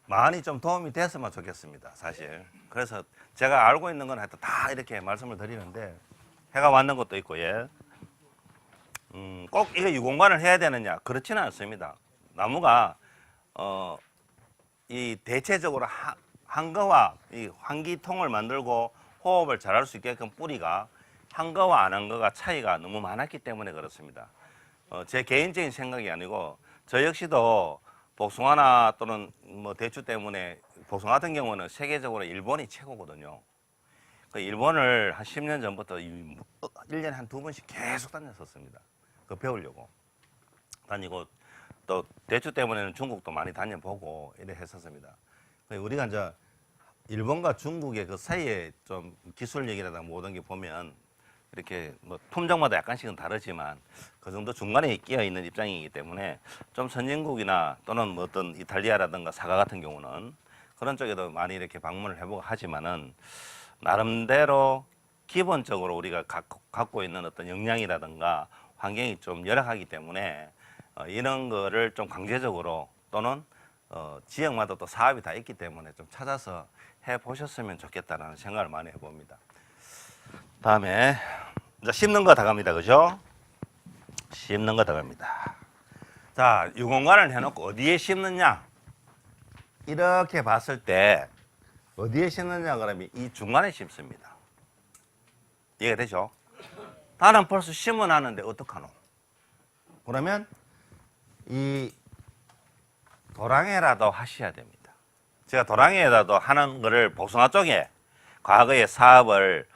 많이 좀 도움이 됐으면 좋겠습니다, 사실. 그래서 제가 알고 있는 건 하여튼 다 이렇게 말씀을 드리는데, 해가 왔는 것도 있고, 예. 꼭 이거 유공관을 해야 되느냐? 그렇지는 않습니다. 나무가, 이 대체적으로 한거와 이 환기통을 만들고 호흡을 잘할 수 있게끔 뿌리가 한 거와 안 한 거가 차이가 너무 많았기 때문에 그렇습니다. 제 개인적인 생각이 아니고 저 역시도 복숭아나 또는 뭐 대추 때문에 복숭아 같은 경우는 세계적으로 일본이 최고거든요. 그 일본을 한 10년 전부터 1년에 한 2번씩 계속 다녔었습니다. 그 배우려고 다니고, 또 대추 때문에는 중국도 많이 다녀보고 이래 했었습니다. 우리가 이제 일본과 중국의 그 사이에 좀 기술력이라든가 모든 게 보면 이렇게 뭐 품종마다 약간씩은 다르지만 그 정도 중간에 끼어 있는 입장이기 때문에 좀 선진국이나 또는 뭐 어떤 이탈리아라든가 사과 같은 경우는 그런 쪽에도 많이 이렇게 방문을 해보고 하지만은 나름대로 기본적으로 우리가 갖고 있는 어떤 역량이라든가 환경이 좀 열악하기 때문에 이런 거를 좀 강제적으로 또는 지역마다 또 사업이 다 있기 때문에 좀 찾아서 해 보셨으면 좋겠다라는 생각을 많이 해봅니다. 다음에 이제 심는 거 다 갑니다, 그죠? 심는 거 다 갑니다. 자, 유공관을 해놓고 어디에 심느냐? 이렇게 봤을 때 어디에 심느냐 그러면 이 중간에 심습니다. 이해가 되죠? 나는 벌써 심어놨는데 어떡하노? 그러면 이 도랑에라도 하셔야 됩니다. 제가 도랑에라도 하는 거를 복숭아 쪽에 과거에 사업을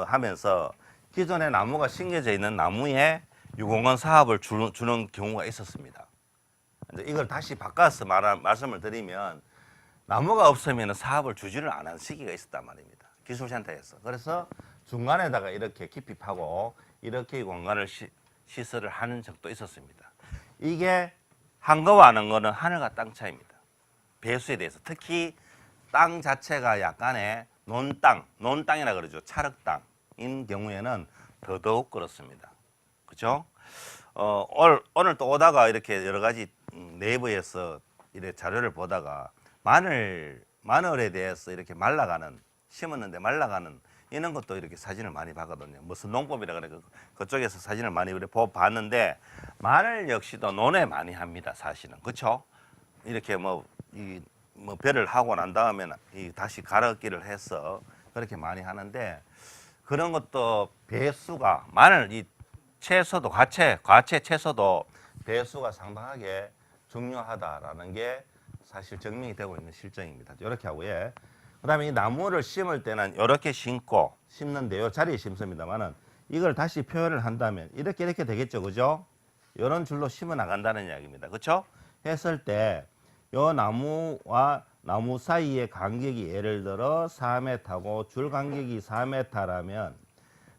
하면서 기존에 나무가 심겨져 있는 나무에 유공원 사업을 주는 경우가 있었습니다. 이걸 다시 바꿔서 말씀을 드리면 나무가 없으면 사업을 주지를 않은 시기가 있었단 말입니다. 기술센터에서. 그래서 중간에다가 이렇게 깊이 파고 이렇게 공간을 시설을 하는 적도 있었습니다. 이게 한 거와 안 한 거는 하늘과 땅 차이입니다. 배수에 대해서. 특히 땅 자체가 약간의 논땅이라 그러죠. 찰흙땅인 경우에는 더더욱 그렇습니다. 그죠? 오늘 또 오다가 이렇게 여러 가지 네이버에서 이렇게 자료를 보다가 마늘에 대해서 이렇게 심었는데 말라가는 이런 것도 이렇게 사진을 많이 봤거든요. 무슨 농법이라 그래. 그쪽에서 사진을 많이 봤는데 마늘 역시도 논에 많이 합니다. 사실은. 그렇죠? 이렇게 벼를 하고 난 다음에 다시 가르기를 해서 그렇게 많이 하는데 그런 것도 배수가 마늘 이 채소도 과채 채소도 배수가 상당하게 중요하다라는 게 사실 증명이 되고 있는 실정입니다. 이렇게 하고요. 그다음에 이 나무를 심을 때는 이렇게 심는데요. 자리에 심습니다만은 이걸 다시 표현을 한다면 이렇게 되겠죠, 그죠? 이런 줄로 심어 나간다는 이야기입니다. 그렇죠? 했을 때 이 나무와 나무 사이의 간격이 예를 들어 4m고 줄 간격이 4m라면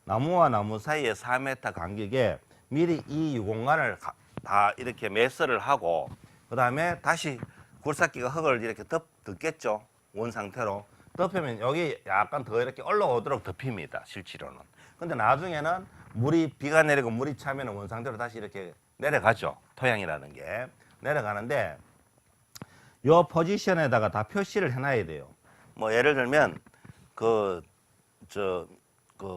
나무와 나무 사이의 4m 간격에 미리 이 유공간을 다 이렇게 매설을 하고 그 다음에 다시 굴삭기가 흙을 이렇게 덮겠죠. 원 상태로 덮으면 여기 약간 더 이렇게 올라오도록 덮입니다. 실제로는. 근데 나중에는 비가 내리고 물이 차면 원 상태로 다시 이렇게 내려가죠. 토양이라는 게 내려가는데 요 포지션에다가 다 표시를 해놔야 돼요. 예를 들면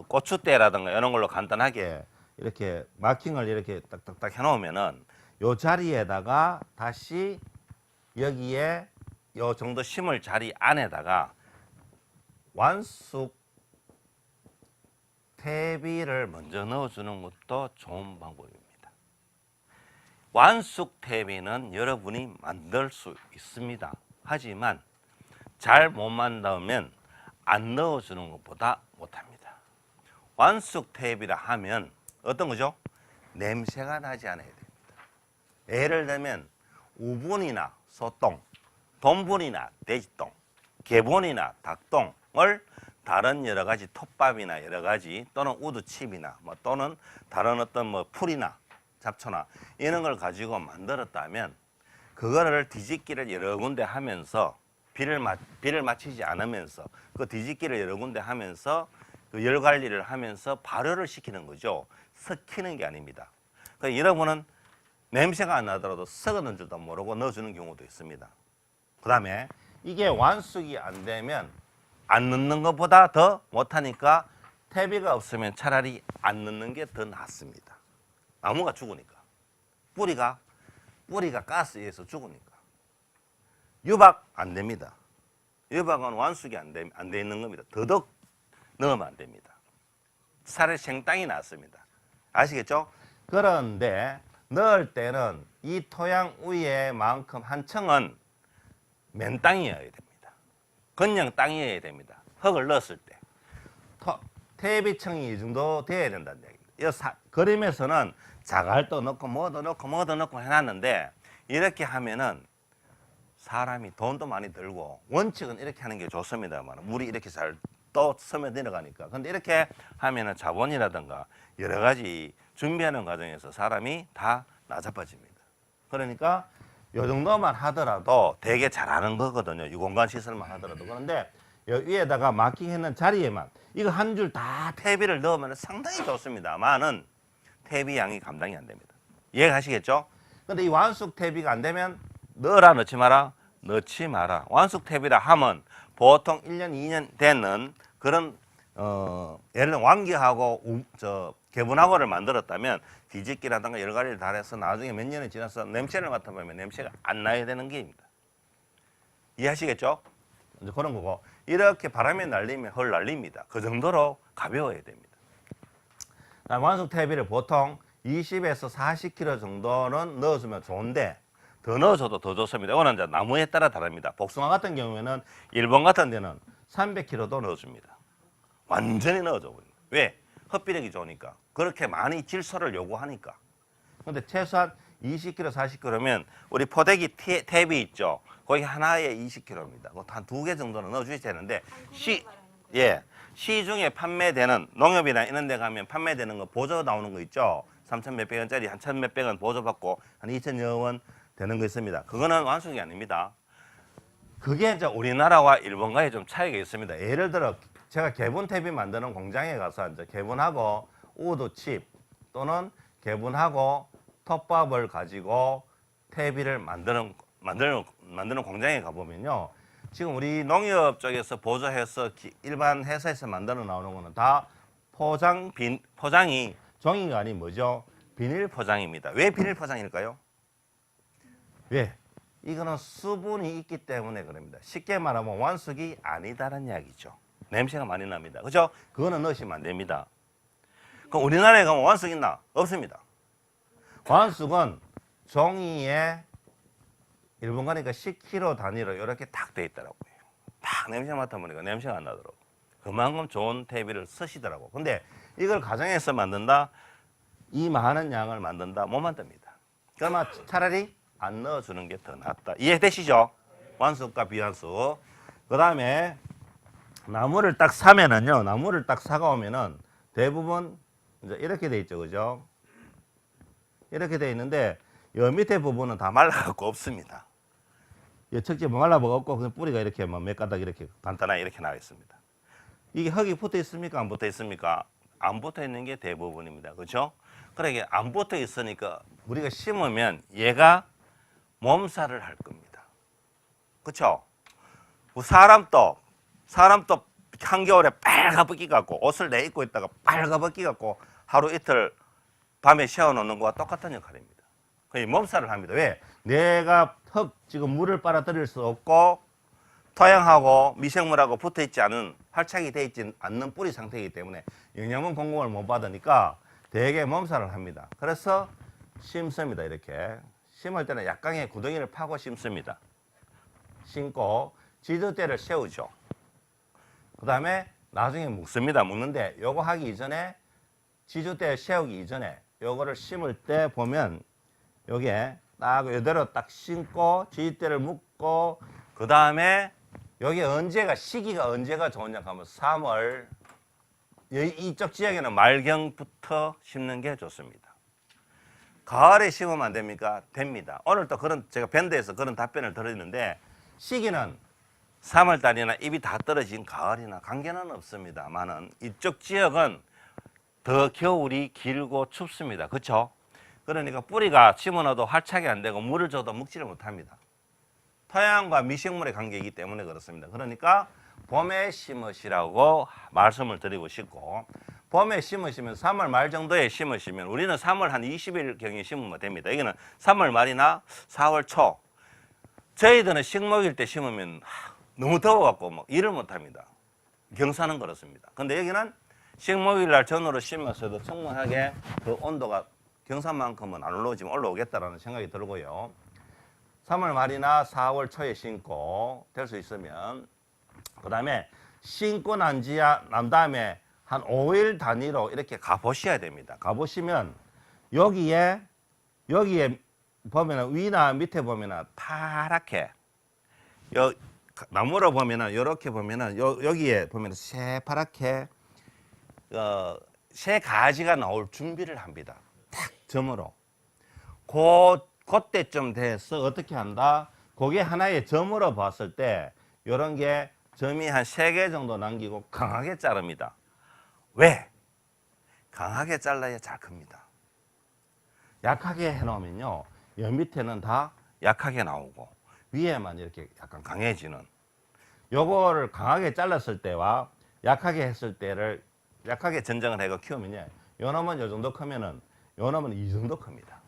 고추대라든가 이런 걸로 간단하게 이렇게 마킹을 이렇게 딱딱딱 해놓으면은 요 자리에다가 다시 여기에 요 정도 심을 자리 안에다가 완숙 퇴비를 먼저 넣어주는 것도 좋은 방법입니다. 완숙 퇴비는 여러분이 만들 수 있습니다. 하지만 잘 못 만들면 안 넣어주는 것보다 못합니다. 완숙 퇴비라 하면 어떤 거죠? 냄새가 나지 않아야 됩니다. 예를 들면 우분이나 소똥, 돈분이나 돼지똥, 개분이나 닭똥을 다른 여러 가지 톱밥이나 여러 가지 또는 우드칩이나 또는 다른 어떤 풀이나 잡초나 이런 걸 가지고 만들었다면 그거를 뒤집기를 여러 군데 하면서 비를 맞추지 않으면서 그 뒤집기를 여러 군데 하면서 그 열 관리를 하면서 발효를 시키는 거죠. 섞이는 게 아닙니다. 그러니까 여러분은 냄새가 안 나더라도 썩었는 줄도 모르고 넣어주는 경우도 있습니다. 그 다음에 이게 완숙이 안 되면 안 넣는 것보다 더 못하니까 퇴비가 없으면 차라리 안 넣는 게 더 낫습니다. 나무가 죽으니까. 뿌리가 가스에서 죽으니까. 유박 안 됩니다. 유박은 완숙이 안 돼 있는 겁니다. 더덕 넣으면 안 됩니다. 차라리 생땅이 낫습니다. 아시겠죠? 그런데 넣을 때는 이 토양 위에만큼 한 층은 맨 땅이어야 됩니다. 건녕 땅이어야 됩니다. 흙을 넣었을 때. 퇴비층이 이 정도 돼야 된다는 얘기입니다. 그림에서는 자갈도 넣고 뭐도 넣고 해놨는데 이렇게 하면은 사람이 돈도 많이 들고 원칙은 이렇게 하는 게 좋습니다만 물이 이렇게 잘 또 스며 내려가니까. 근데 이렇게 하면은 자본이라든가 여러 가지 준비하는 과정에서 사람이 다 나자빠집니다. 그러니까 요 정도만 하더라도 되게 잘하는 거거든요. 유공간 시설만 하더라도. 그런데 위에다가 마킹했는 자리에만 이거 한 줄 다 퇴비를 넣으면 상당히 좋습니다만은 퇴비 양이 감당이 안 됩니다. 이해가시겠죠? 근데 이 완숙 퇴비가 안 되면 넣어라 넣지 마라 넣지 마라. 완숙 퇴비라 하면 보통 1년 2년 되는 그런 예를 들어 완기하고 개분하고를 만들었다면 뒤집기라든가 여러 가지를 다 해서 나중에 몇 년이 지나서 냄새를 맡아보면 냄새가 안 나야 되는 게입니다. 이해하시겠죠? 이제 그런 거고 이렇게 바람이 날리면 헐 날립니다. 그 정도로 가벼워야 됩니다. 완숙 퇴비를 보통 20에서 40kg 정도는 넣어주면 좋은데 더 넣어줘도 더 좋습니다. 이거는 이제 나무에 따라 다릅니다. 복숭아 같은 경우에는 일본 같은 데는 300kg도 넣어줍니다. 완전히 넣어줘 버립니다. 왜? 흡비력이 좋으니까. 그렇게 많이 질소를 요구하니까. 근데 최소한 20kg, 40kg면 우리 포대기 탭이 있죠. 거기 하나에 20kg입니다. 한 2개 정도는 넣어주셔야 되는데 시중에 판매되는 농협이나 이런 데 가면 판매되는 거 보조 나오는 거 있죠. 3천 몇백 원짜리 한 천 몇백 원 보조 받고 한 2천여 원 되는 거 있습니다. 그거는 완숙이 아닙니다. 그게 이제 우리나라와 일본과의 좀 차이가 있습니다. 예를 들어 제가 개분 탭이 만드는 공장에 가서 이제 개분하고 우드칩 또는 개분하고 톱밥을 가지고 퇴비를 만드는 공장에 가보면요. 지금 우리 농협 쪽에서 보조해서 일반 회사에서 만들어 나오는 거는 다 포장이 종이가 아닌 뭐죠? 비닐 포장입니다. 왜 비닐 포장일까요? 왜? 이거는 수분이 있기 때문에 그럽니다. 쉽게 말하면 완숙이 아니다라는 이야기죠. 냄새가 많이 납니다. 그죠? 그거는 넣으시면 안 됩니다. 그럼 우리나라에 가면 완숙 있나? 없습니다. 완숙은 종이에 일본 가니까 10kg 단위로 이렇게 딱 돼 있더라고요. 딱 냄새 맡아보니까 냄새가 안 나더라고요. 그만큼 좋은 퇴비를 쓰시더라고요. 근데 이걸 가정에서 만든다? 이 많은 양을 만든다? 못 만듭니다. 그러면 차라리 안 넣어주는 게 더 낫다. 이해되시죠? 완숙과 비완숙. 그 다음에 나무를 딱 사면은요, 나무를 딱 사가 오면은 대부분 이제 이렇게 돼 있죠. 그죠? 이렇게 돼 있는데, 여 밑에 부분은 다 말라갖고 없습니다. 이 척지 말라버가 없고, 그냥 뿌리가 이렇게 몇 가닥 이렇게 간단하게 이렇게 나와 있습니다. 이게 흙이 붙어 있습니까? 안 붙어 있습니까? 안 붙어 있는 게 대부분입니다. 그죠? 그러게 안 붙어 있으니까 우리가 심으면 얘가 몸살을 할 겁니다. 그렇죠? 사람도 한겨울에 빨가벗기 갖고 옷을 내 입고 있다가 빨가벗기 갖고 하루 이틀 밤에 세워놓는 거와 똑같은 역할입니다. 거의 몸살을 합니다. 왜? 내가 지금 물을 빨아들일 수 없고 토양하고 미생물하고 붙어있지 않은 활착이 되어 있지 않는 뿌리 상태이기 때문에 영양분 공급을 못 받으니까 되게 몸살을 합니다. 그래서 심습니다. 이렇게 심을 때는 약간의 구덩이를 파고 심습니다. 심고 지저대를 세우죠. 그 다음에 나중에 묶습니다. 묶는데 요거 하기 이전에 지저대 세우기 이전에 요거를 심을 때 보면 요게 딱 이대로 딱 심고 지지대를 묶고 그 다음에 여기 시기가 언제가 좋으냐 하면 3월 이쪽 지역에는 말경부터 심는 게 좋습니다. 가을에 심으면 안 됩니까? 됩니다. 오늘 또 제가 밴드에서 그런 답변을 드렸는데 시기는 3월 달이나 잎이 다 떨어진 가을이나 관계는 없습니다만은 이쪽 지역은 더 겨울이 길고 춥습니다. 그렇죠? 그러니까 뿌리가 심어놔도 활착이 안 되고 물을 줘도 먹지를 못합니다. 토양과 미생물의 관계이기 때문에 그렇습니다. 그러니까 봄에 심으시라고 말씀을 드리고 싶고, 봄에 심으시면 3월 말 정도에 심으시면, 우리는 3월 한 20일경에 심으면 됩니다. 여기는 3월 말이나 4월 초. 저희들은 식목일 때 심으면 너무 더워갖고 뭐 일을 못합니다. 경사는 그렇습니다. 근데 여기는 식목일 날 전후로 심었어도 충분하게 그 온도가 경사만큼은 안 올라오지만 올라오겠다라는 생각이 들고요. 3월 말이나 4월 초에 심고 될 수 있으면, 그 다음에 심고 난 다음에 한 5일 단위로 이렇게 가보셔야 됩니다. 가보시면 여기에 보면은 위나 밑에 보면은 파랗게, 나무로 보면은 이렇게 보면은 여기에 보면은 새파랗게 새 가지가 나올 준비를 합니다. 탁 점으로. 그때쯤 돼서 어떻게 한다? 그게 하나의 점으로 봤을 때 이런 게 점이 한 3개 정도 남기고 강하게 자릅니다. 왜? 강하게 잘라야 잘 큽니다. 약하게 해놓으면요, 여 밑에는 다 약하게 나오고 위에만 이렇게 약간 강해지는, 요거를 강하게 잘랐을 때와 약하게 했을 때를 약하게 전정을 해서 키우면요, 요 놈은 요 정도 크면은 요 놈은 이 정도 큽니다.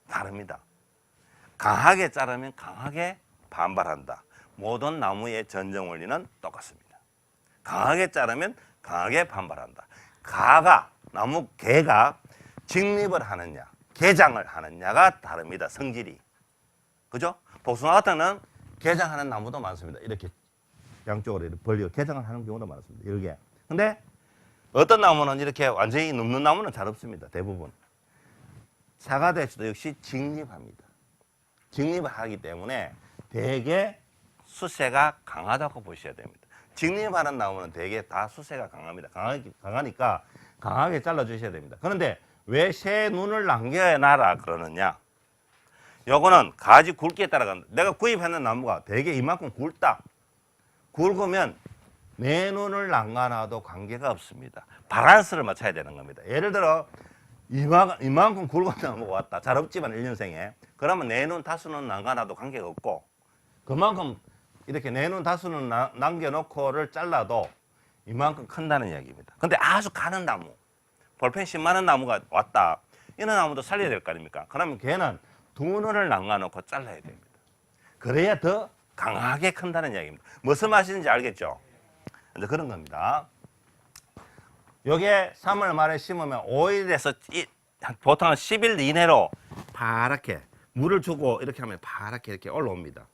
다릅니다. 강하게 자르면 강하게 반발한다. 모든 나무의 전정 원리는 똑같습니다. 강하게 자르면 강하게 반발한다. 나무 개가 직립을 하느냐, 개장을 하느냐가 다릅니다. 성질이. 그죠? 복숭아 같은 는 개장하는 나무도 많습니다. 이렇게 양쪽으로 이렇게 벌리고 개장을 하는 경우도 많습니다. 이렇게. 근데 어떤 나무는 이렇게 완전히 눕는 나무는 잘 없습니다. 대부분. 사과대추도 역시 직립합니다. 직립을 하기 때문에 되게 수세가 강하다고 보셔야 됩니다. 직립하는 나무는 되게 다 수세가 강합니다. 강하니까 강하게 잘라주셔야 됩니다. 그런데 왜 새 눈을 남겨놔라 그러느냐? 요거는 가지 굵기에 따라 간다. 내가 구입하는 나무가 되게 이만큼 굵다. 굵으면 내 눈을 남겨놔도 관계가 없습니다. 바란스를 맞춰야 되는 겁니다. 예를 들어 이만큼 굵은 나무가 왔다. 잘 없지만 1년생에. 그러면 내 눈 다수는 남겨놔도 관계가 없고, 그만큼 이렇게 내 눈 다수는 남겨놓고를 잘라도 이만큼 큰다는 이야기입니다. 근데 아주 가는 나무, 볼펜 10만 원 나무가 왔다. 이런 나무도 살려야 될 거 아닙니까? 그러면 걔는 두 눈을 남겨놓고 잘라야 됩니다. 그래야 더 강하게 큰다는 이야기입니다. 무슨 말인지 알겠죠? 이제 그런 겁니다. 요게 3월 말에 심으면 5일에서 보통 10일 이내로 파랗게 물을 주고 이렇게 하면 파랗게 이렇게 올라옵니다.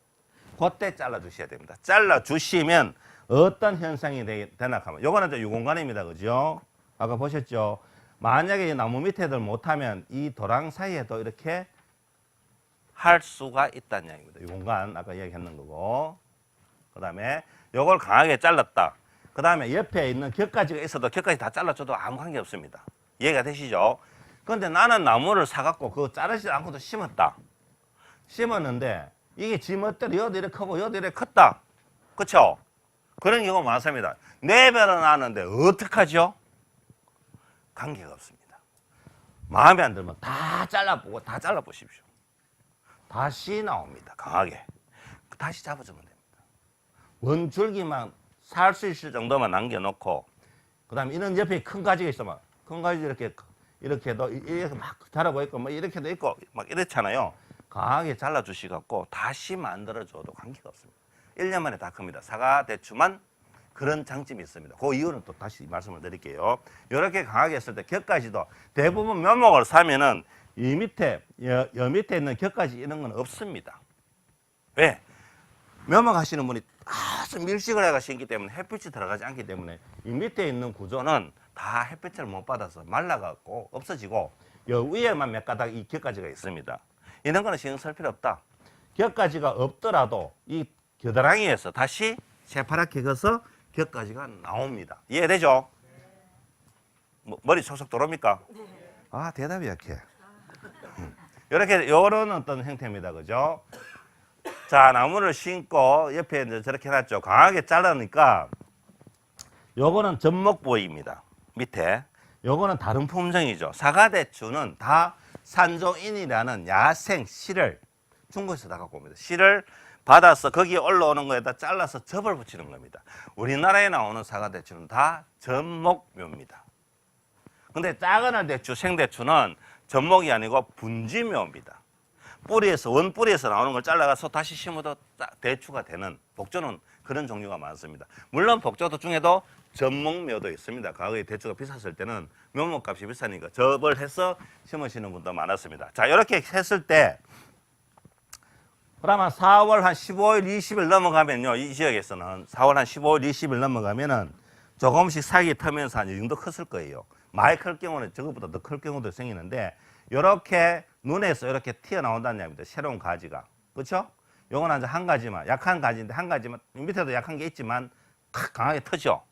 그때 잘라주셔야 됩니다. 잘라주시면 어떤 현상이 되나 하면, 요거는 이제 유공관입니다. 그죠? 아까 보셨죠? 만약에 이 나무 밑에들 못하면 이 도랑 사이에도 이렇게 할 수가 있다는 이야기입니다. 유공관, 아까 이야기했는 거고. 그 다음에 요걸 강하게 잘랐다. 그 다음에 옆에 있는 격가지가 있어도 격가지 다 잘라줘도 아무 관계 없습니다. 이해가 되시죠? 그런데 나는 나무를 사갖고 그거 자르지 않고도 심었다. 심었는데 이게 지 멋대로 여도 이렇게 크고 여도 이렇게 컸다. 그쵸? 그런 경우가 많습니다. 네 배로 나왔는데 어떡하죠? 관계가 없습니다. 마음에 안 들면 다 잘라보고 다 잘라보십시오. 다시 나옵니다. 강하게. 다시 잡아주면 됩니다. 원줄기만 살 수 있을 정도만 남겨놓고, 그 다음에 이런 옆에 큰 가지가 있으면 큰 가지 이렇게도 이렇게 막 자라고 있고 뭐 이렇게도 있고 막 이렇잖아요. 강하게 잘라주시갖고 다시 만들어줘도 관계가 없습니다. 1년 만에 다 큽니다. 사과 대추만 그런 장점이 있습니다. 그 이유는 또 다시 말씀을 드릴게요. 이렇게 강하게 했을 때 격가지도 대부분 묘목을 사면은 이 밑에 여 밑에 있는 격가지 이런 건 없습니다. 왜? 묘목 하시는 분이 아주 밀식을 해가 심기 때문에 햇빛이 들어가지 않기 때문에 이 밑에 있는 구조는 다 햇빛을 못 받아서 말라갖고 없어지고, 여 위에만 몇 가닥 이 격가지가 있습니다. 이런 거는 신경 쓸 필요 없다. 격가지가 없더라도 이 겨드랑이에서 다시 새파랗게 커서 격가지가 나옵니다. 이해되죠? 머리 촉촉 들어옵니까? 아, 대답이 약해. 이렇게 요런 어떤 형태입니다. 그죠? 자, 나무를 심고 옆에 이제 저렇게 해놨죠. 강하게 자르니까 요거는 접목보입니다. 밑에. 요거는 다른 품종이죠. 사과대추는 다 산조인이라는 야생 씨를 중국에서 다 갖고 옵니다. 씨를 받아서 거기에 올라오는 거에다 잘라서 접을 붙이는 겁니다. 우리나라에 나오는 사과대추는 다 접목묘입니다. 근데 작은 대추, 생대추는 접목이 아니고 분지묘입니다. 뿌리에서, 원뿌리에서 나오는 걸 잘라가서 다시 심어도 대추가 되는 복조는 그런 종류가 많습니다. 물론 복조 중에도 접목묘도 있습니다. 과거에 대추가 비쌌을 때는 묘목값이 비싸니까 접을 해서 심으시는 분도 많았습니다. 자, 이렇게 했을 때 그러면 4월 한 15일, 20일 넘어가면요, 이 지역에서는 4월 한 15일, 20일 넘어가면은 조금씩 살기 트면서 한 이 정도 컸을 거예요. 많이 클 경우는 저것보다 더 클 경우도 생기는데 이렇게 눈에서 이렇게 튀어나온다는 얘기입니다. 새로운 가지가. 그렇죠? 요건 이제 한 가지만, 약한 가지인데 한 가지만, 밑에도 약한 게 있지만 강하게 터죠.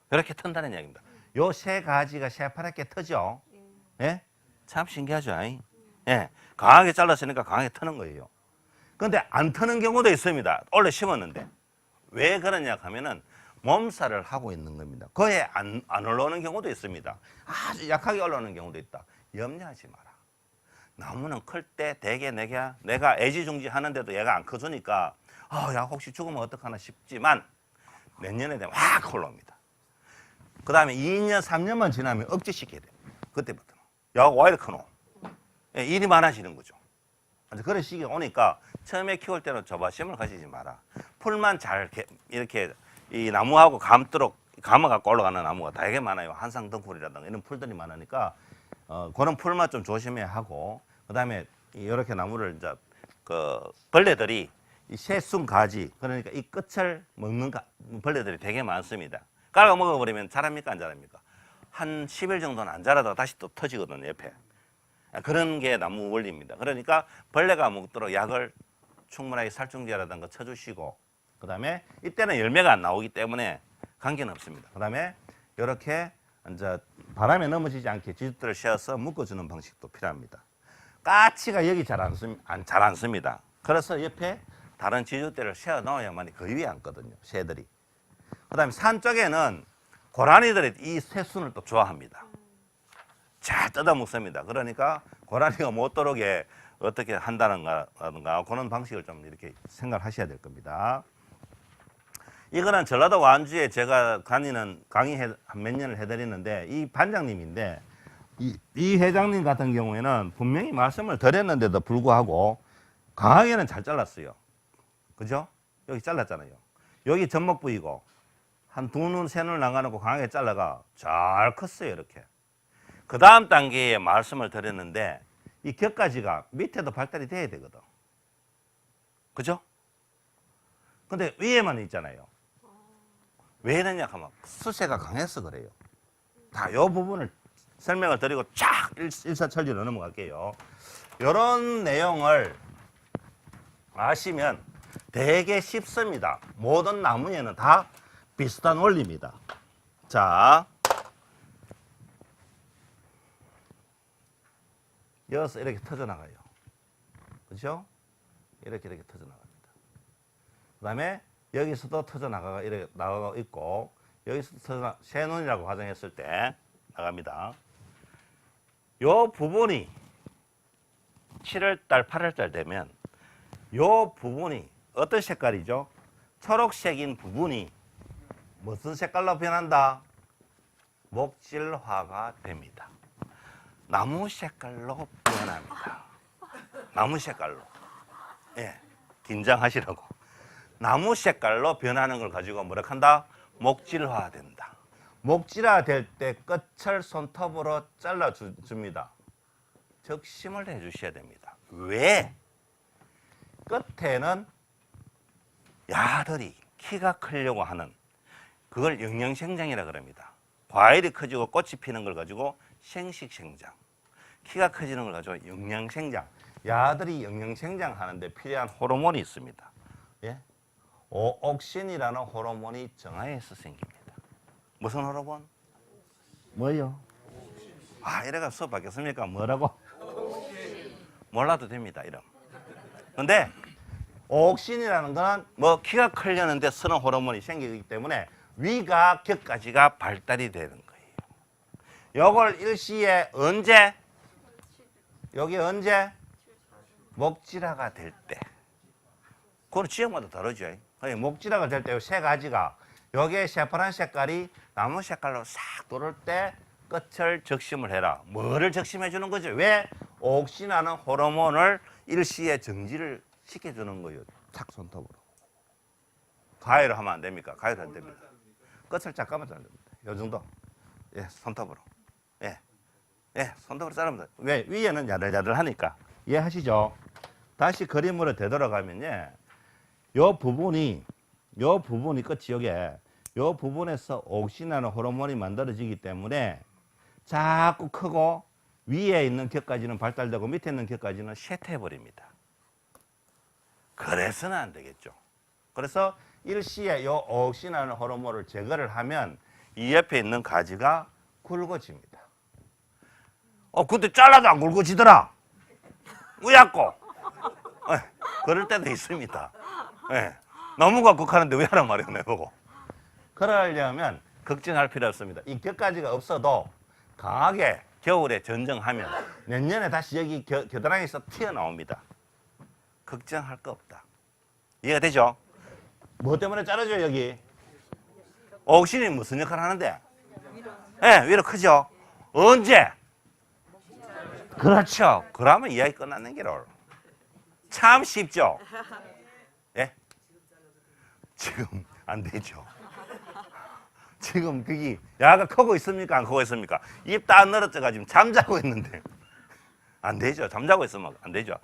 이렇게 튼다는 얘기입니다. 요 세 가지가 새파랗게 터죠. 예? 참 신기하죠. 예. 강하게 잘랐으니까 강하게 터는 거예요. 근데 안 터는 경우도 있습니다. 원래 심었는데. 왜 그러냐 하면은 몸살을 하고 있는 겁니다. 거에 안 올라오는 경우도 있습니다. 아주 약하게 올라오는 경우도 있다. 염려하지 마라. 나무는 클 때 대개 내가 애지중지 하는데도 얘가 안 커주니까 야 혹시 죽으면 어떡하나 싶지만 내년에 되면 확 올라옵니다. 그 다음에 2년, 3년만 지나면 억제시켜야 돼요. 그때부터. 야, 왜 이렇게 크노? 예, 일이 많아지는 거죠. 그런 시기가 오니까 처음에 키울 때는 조바심을 가지지 마라. 풀만 잘 이렇게 이 나무하고 감아갖고 올라가는 나무가 되게 많아요. 한상등풀이라든가 이런 풀들이 많으니까 그런 풀만 좀 조심해야 하고, 그 다음에 이렇게 나무를 이제 그 벌레들이 이 새순 가지, 그러니까 이 끝을 먹는 벌레들이 되게 많습니다. 깔아 먹어버리면 자랍니까 안 자랍니까? 한 10일 정도는 안 자라다가 다시 또 터지거든요, 옆에. 그런 게 나무 원리입니다. 그러니까 벌레가 먹도록 약을 충분하게 살충제라든가 쳐주시고, 그 다음에 이때는 열매가 안 나오기 때문에 관계는 없습니다. 그 다음에 이렇게 이제 바람에 넘어지지 않게 지주들을 씌워서 묶어주는 방식도 필요합니다. 까치가 여기 잘 안 씁니다. 그래서 옆에 다른 지주대를 씌워 넣어야만이 그 위에 앉거든요, 새들이. 그 다음에 산 쪽에는 고라니들이 이 새순을 또 좋아합니다. 잘 뜯어 먹습니다. 그러니까 고라니가 못 들어오게 어떻게 한다는가 그런 방식을 좀 이렇게 생각하셔야 될 겁니다. 이거는 전라도 완주에 제가 다니는 강의 한 몇 년을 해드리는데 이 반장님인데 이 회장님 같은 경우에는 분명히 말씀을 드렸는데도 불구하고 강하게는 잘 잘랐어요. 그죠? 여기 잘랐잖아요. 여기 접목 부위고 한 두 눈, 세 눈 나가놓고 강하게 잘라가 잘 컸어요. 이렇게. 그 다음 단계에 말씀을 드렸는데 이 격가지가 밑에도 발달이 돼야 되거든. 그죠? 근데 위에만 있잖아요. 왜 이러냐 하면 수세가 강해서 그래요. 다 이 부분을 설명을 드리고 쫙 일사천리로 넘어갈게요. 이런 내용을 아시면 되게 쉽습니다. 모든 나무에는 다 비슷한 원리입니다. 자, 여기서 이렇게 터져나가요. 그렇죠? 이렇게 터져나갑니다. 그 다음에 여기서도 터져나가가 이렇게 나가고 있고, 여기서 새눈이라고 가정했을 때 나갑니다. 요 부분이 7월달, 8월달 되면 요 부분이 어떤 색깔이죠? 초록색인 부분이 무슨 색깔로 변한다? 목질화가 됩니다. 나무 색깔로 변합니다. 나무 색깔로. 예, 긴장하시라고. 나무 색깔로 변하는 걸 가지고 뭐라 한다? 목질화된다. 목질화 될 때 끝을 손톱으로 잘라줍니다. 적심을 해주셔야 됩니다. 왜? 끝에는 야들이 키가 크려고 하는 그걸 영양생장이라 그럽니다. 과일이 커지고 꽃이 피는 걸 가지고 생식생장, 키가 커지는 걸 가지고 영양생장, 야들이 영양생장 하는데 필요한 호르몬이 있습니다. 예? 오옥신이라는 호르몬이 정화에서 생깁니다. 무슨 호르몬? 뭐요? 이래가 수업 받겠습니까? 뭐라고? 몰라도 됩니다, 이름. 근데 오옥신이라는 거는 뭐 키가 크려는데 쓰는 호르몬이 생기기 때문에 위가 격까지가 발달이 되는 거예요. 요걸 일시에 언제? 여기 언제? 목질화가 될 때. 그건 지역마다 다르죠. 목질화가 될 때 세 가지가 여기에 새파란 색깔이 나무 색깔로 싹 돌을 때 끝을 적심을 해라. 뭐를 적심해 주는 거죠? 왜? 옥신하는 호르몬을 일시에 정지를 시켜주는 거예요. 탁 손톱으로. 가위로 하면 안 됩니까? 가위로 안 됩니다. 끝을 잠깐만 자르면 됩니다. 요 정도. 예, 손톱으로. 예, 예, 손톱으로 자르면 돼요. 왜? 위에는 야들야들 하니까. 이해하시죠? 다시 그림으로 되돌아가면요. 요 부분이 끝이 여기에 요 부분에서 옥신하는 호르몬이 만들어지기 때문에 자꾸 크고 위에 있는 격까지는 발달되고 밑에 있는 격까지는 쇠퇴해버립니다. 그래서는 안 되겠죠. 그래서 일시에 요 옥신하는 호르몬을 제거를 하면 이 옆에 있는 가지가 굵어집니다. 근데 잘라도 안 굵어지더라. 우야꼬. 그럴 때도 있습니다. 나무가 극하는데 왜 하란 말이에요, 내보고. 그러려면 걱정할 필요 없습니다. 이 격가지가 없어도 강하게 겨울에 전정하면 내년에 다시 여기 겨드랑이에서 튀어나옵니다. 걱정할 거 없다. 이해가 되죠? 뭐 때문에 자르죠, 여기? 옥신이 무슨 역할을 하는데? 위로 크죠? 언제? 그렇죠. 그러면 이야기 끝났는 게로. 참 쉽죠? 예? 지금 안 되죠. 지금 그게 야가 크고 있습니까? 안 크고 있습니까? 입 다 안 늘어져가 지금 잠자고 있는데 안 되죠. 잠자고 있으면 안 되죠.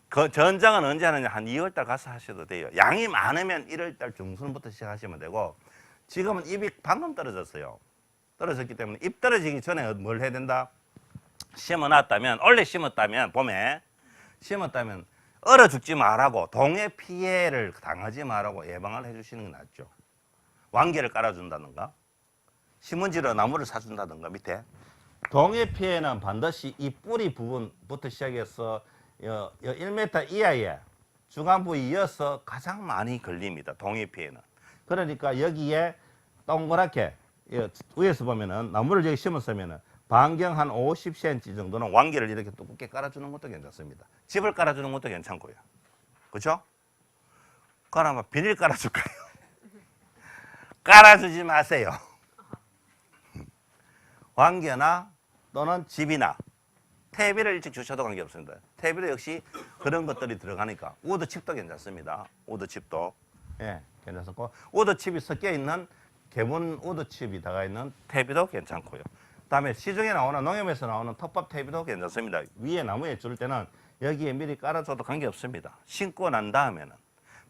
그 전장은 언제 하느냐? 한 2월달 가서 하셔도 돼요. 양이 많으면 1월달 중순부터 시작하시면 되고 지금은 입이 방금 떨어졌어요. 떨어졌기 때문에 입 떨어지기 전에 뭘 해야 된다? 심어놨다면 원래 심었다면 봄에 심었다면 얼어 죽지 말라고 동해 피해를 당하지 말라고 예방을 해주시는 게 낫죠. 왕개를 깔아준다든가 신문지로 나무를 사준다든가 밑에 동해 피해는 반드시 이 뿌리 부분부터 시작해서 1m 이하의 중간 부위 이어서 가장 많이 걸립니다. 동해 피해는. 그러니까 여기에 동그랗게 위에서 보면은 나무를 여기 심었으면은 반경 한 50cm 정도는 왕개를 이렇게 두껍게 깔아주는 것도 괜찮습니다. 집을 깔아주는 것도 괜찮고요. 그렇죠? 그러면 비닐 깔아줄까요? 깔아주지 마세요. 왕개나 또는 집이나 테이블을 일찍 주셔도 관계없습니다. 테이블에 역시 그런 것들이 들어가니까 우드칩도 괜찮습니다. 우드칩도 괜찮고 우드칩이 섞여 있는 개분 우드칩이 들어가 있는 테이블도 괜찮고요. 그다음에 시중에 나오는 농협에서 나오는 톱밥 테이블도 괜찮습니다. 위에 나무에 줄 때는 여기에 미리 깔아줘도 관계없습니다. 심고 난 다음에는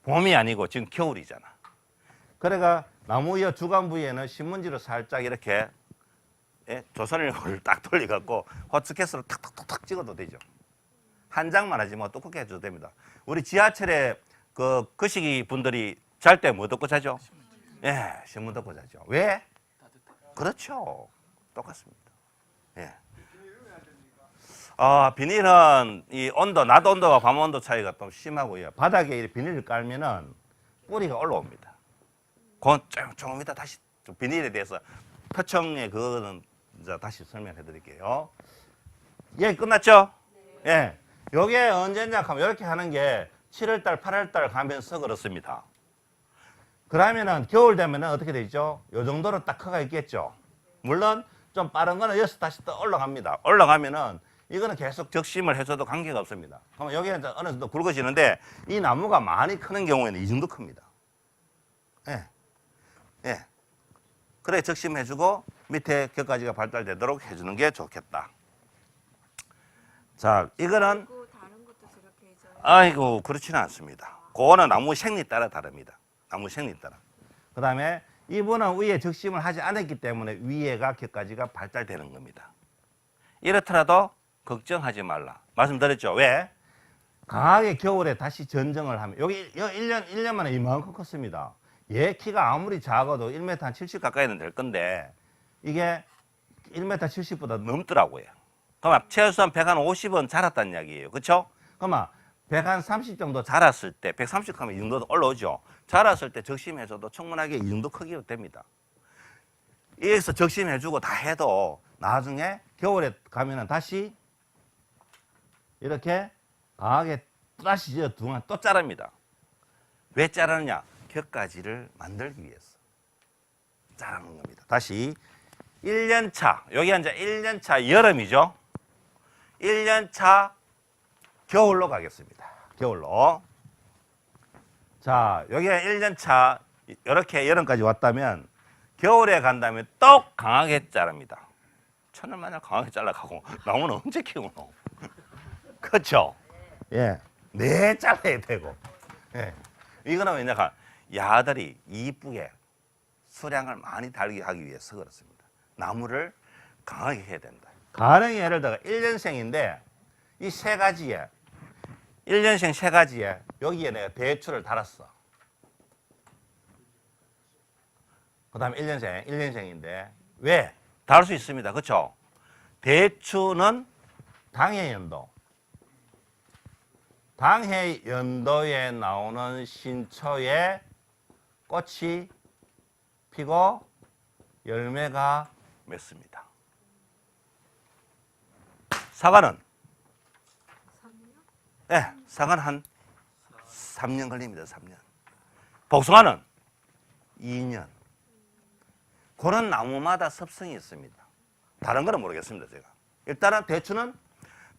봄이 아니고 지금 겨울이잖아. 그래가 나무 위에 주간 부위에는 신문지로 살짝 이렇게 조선일을 딱 돌려갖고 호스케스로 탁탁탁탁 찍어도 되죠. 한 장만 하지 뭐 두껍게 해줘도 됩니다. 우리 지하철에 거시기 분들이 잘 때 뭐 덮고 자죠? 신문 덮고 자죠. 왜? 그렇죠. 똑같습니다. 비닐은 이 온도, 낮 온도와 밤 온도 차이가 좀 심하고요. 바닥에 비닐을 깔면은 뿌리가 올라옵니다. 그건 조금 이따 다시 비닐에 대해서 표청의 그거는 이제 다시 설명해 드릴게요. 예, 끝났죠? 요게 언제냐 하면 이렇게 하는 게 7월달, 8월달 가면서 그렇습니다. 그러면은 겨울 되면은 어떻게 되죠? 요 정도로 딱 커가 있겠죠. 물론 좀 빠른 거는 여기서 다시 또 올라갑니다. 올라가면은 이거는 계속 적심을 해줘도 관계가 없습니다. 그러면 여기는 어느 정도 굵어지는데 이 나무가 많이 크는 경우에는 이 정도 큽니다. 그래 적심해주고 밑에 격가지가 발달되도록 해주는 게 좋겠다. 자, 이거는 다른 것도 저렇게 해줘요. 아이고 그렇지는 않습니다. 그거는 나무 생리 따라 다릅니다. 나무 생리 따라. 그 다음에 이분은 위에 적심을 하지 않았기 때문에 위에가 격가지가 발달되는 겁니다. 이렇더라도 걱정하지 말라. 말씀드렸죠? 왜? 강하게 겨울에 다시 전정을 하면 여기 1년 만에 이만큼 컸습니다. 얘 키가 아무리 작아도 1m 한 70 가까이는 될 건데 이게 1m 70보다 넘더라고요. 그러면 최소한 150은 자랐다는 이야기예요. 그렇죠? 그러면 130 정도 자랐을 때 130 하면 이 정도 올라오죠. 자랐을 때 적심해줘도 충분하게 이 정도 크기로 됩니다. 여기서 적심해주고 다 해도 나중에 겨울에 가면은 다시 이렇게 강하게 또다시 저 동안 또 자릅니다. 왜 자르느냐? 격가지를 만들기 위해서 자르는 겁니다. 다시 1년차, 여기 이제 1년차 여름이죠. 1년차 겨울로 가겠습니다. 겨울로. 자, 여기가 1년차 이렇게 여름까지 왔다면 겨울에 간다면 또 강하게 자릅니다. 천년만년 강하게 잘라가고 나무는 언제 키우노? 그렇죠? 예, 네 잘라야 되고. 예, 이거는 왜냐면 야들이 이쁘게 수량을 많이 달게 하기 위해서 그렇습니다. 나무를 강하게 해야 된다. 가령 예를 들어 1년생인데 이 세 가지에 1년생 세 가지에 여기에 내가 대추를 달았어. 그 다음에 1년생인데 왜? 다를 수 있습니다. 그렇죠? 대추는 당해연도. 당해연도에 나오는 신초에 꽃이 피고 열매가 맺습니다. 사과는? 3년? 네, 사과는 한 3년 걸립니다. 3년. 복숭아는 2년. 그런 나무마다 습성이 있습니다. 다른 거는 모르겠습니다. 제가. 일단은 대추는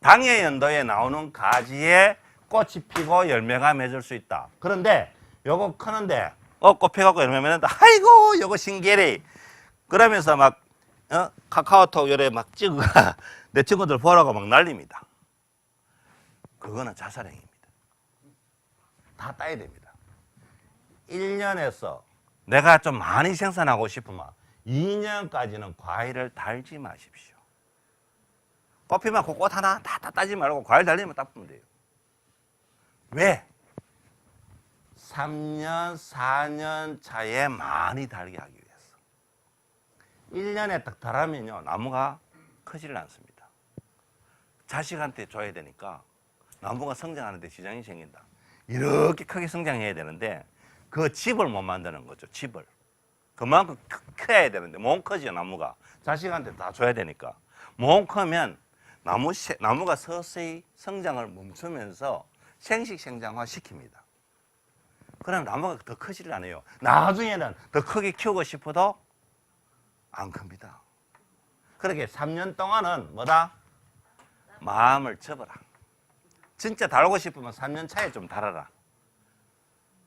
당해 연도에 나오는 가지에 꽃이 피고 열매가 맺을 수 있다. 그런데 요거 크는데 꽃 피갖고 열매 맺는다. 아이고 요거 신기해. 그러면서 막 카카오톡 요래 막 찍어 내 친구들 보라고 막 난립니다. 그거는 자살행위입니다. 다 따야 됩니다. 1년에서 내가 좀 많이 생산하고 싶으면 2년까지는 과일을 달지 마십시오. 꽃피면 그 꽃 하나 다 따지 말고 과일 달리면 따면 돼요. 왜? 3년, 4년 차에 많이 달게 하기 위해서. 1년에 딱 달하면요, 나무가 크지를 않습니다. 자식한테 줘야 되니까 나무가 성장하는데 지장이 생긴다. 이렇게 크게 성장해야 되는데 그 집을 못 만드는 거죠, 집을. 그만큼 커야 되는데 못 커지요, 나무가. 자식한테 다 줘야 되니까. 못 크면 나무가 서서히 성장을 멈추면서 생식 생장화 시킵니다. 그럼 나무가 더 크지를 않아요. 나중에는 더 크게 키우고 싶어도 안 큽니다. 그렇게 3년 동안은 뭐다? 마음을 접어라. 진짜 달고 싶으면 3년 차에 좀 달아라.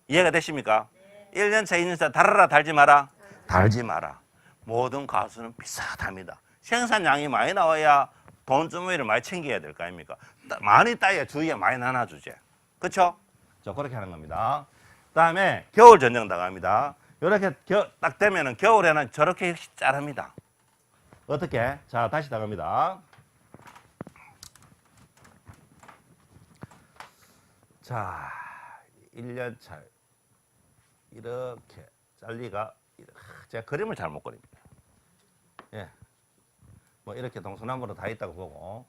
이해가 되십니까? 1년 차, 2년 차 달아라, 달지 마라? 달지 마라. 모든 가수는 비슷합니다. 생산량이 많이 나와야 돈주머니를 많이 챙겨야 될 거 아닙니까? 많이 따야 주위에 많이 나눠주지. 그렇죠? 저 그렇게 하는 겁니다. 그다음에 겨울 전쟁 나갑니다. 이렇게 딱 되면은 겨울에는 저렇게 자릅니다. 어떻게? 자, 다시 나갑니다. 자, 1년 차 이렇게 잘리가 제가 그림을 잘 못 그립니다. 예, 뭐 이렇게 동서남북으로 다 있다고 보고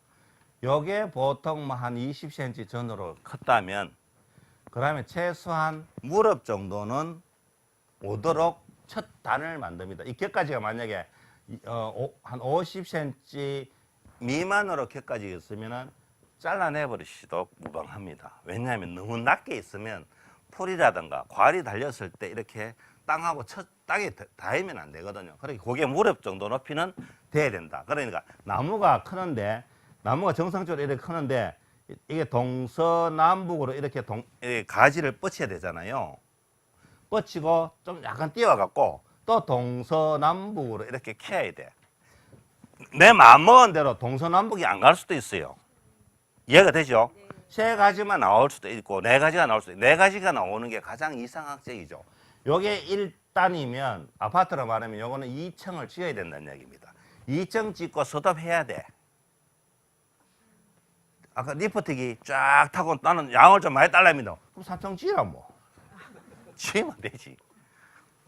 요게 보통 뭐 한 20cm 전으로 컸다면 그러면 최소한 무릎 정도는 오도록 첫 단을 만듭니다. 이 격가지가 만약에 한 50cm 미만으로 격가지가 있으면은 잘라내버리시도 무방합니다. 왜냐하면 너무 낮게 있으면 풀이라든가 과일이 달렸을 때 이렇게 땅하고 땅에 닿으면 안 되거든요. 그러니까 그게 무릎 정도 높이는 돼야 된다. 그러니까 나무가 크는데 나무가 정상적으로 이렇게 크는데 이게 동서남북으로 이렇게 가지를 뻗쳐야 되잖아요. 뻗치고 좀 약간 띄워갖고 또 동서남북으로 이렇게 캐야 돼. 내 마음먹은 대로 동서남북이 안 갈 수도 있어요. 이해가 되죠? 네. 세 가지만 나올 수도 있고 네 가지가 나올 수도 있고 네 가지가 나오는 게 가장 이상학적이죠. 요게 1단이면 아파트로 말하면 요거는 2층을 지어야 된다는 얘기입니다. 2층 짓고 서답해야 돼. 아까 리프트기 쫙 타고 나는 양을 좀 많이 달랍니다. 그럼 3층 지으라 뭐. 지으면 되지.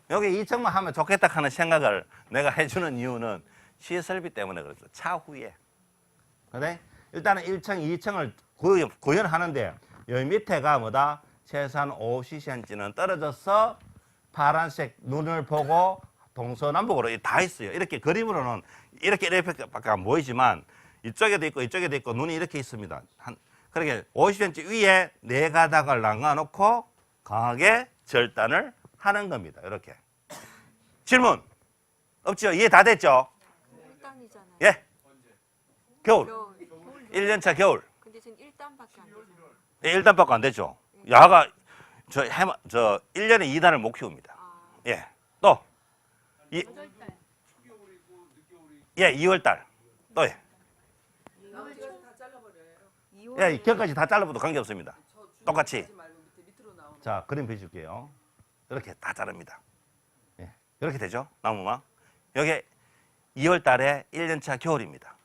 여기 2층만 하면 좋겠다 하는 생각을 내가 해주는 이유는 시설비 때문에 그렇죠. 차후에. 그래? 일단은 1층, 2층을 구현하는데 여기 밑에가 뭐다? 최소한 50cm는 떨어져서 파란색 눈을 보고 동서남북으로 다 있어요. 이렇게 그림으로는 이렇게밖에 안 보이지만 이쪽에도 있고 이쪽에도 있고 눈이 이렇게 있습니다. 그렇게 50cm 위에 네 가닥을 남겨놓고 강하게 절단을 하는 겁니다. 이렇게. 질문 없죠? 이해 다 됐죠? 1단이잖아요. 예. 겨울. 겨울. 1년차 겨울. 근데 지금 1단밖에 안 되잖아요. 예, 1단밖에 안 되죠. 야가 저 1년에 2단을 못 키웁니다. 아, 예. 또. 예, 2월달. 또 예. 2월. 예, 겨까지 다 잘라봐도 관계없습니다. 똑같이. 자, 그림 보여줄게요. 이렇게 다 자릅니다. 예, 이렇게 되죠, 나무만. 여기 2월 달에 1년차 겨울입니다.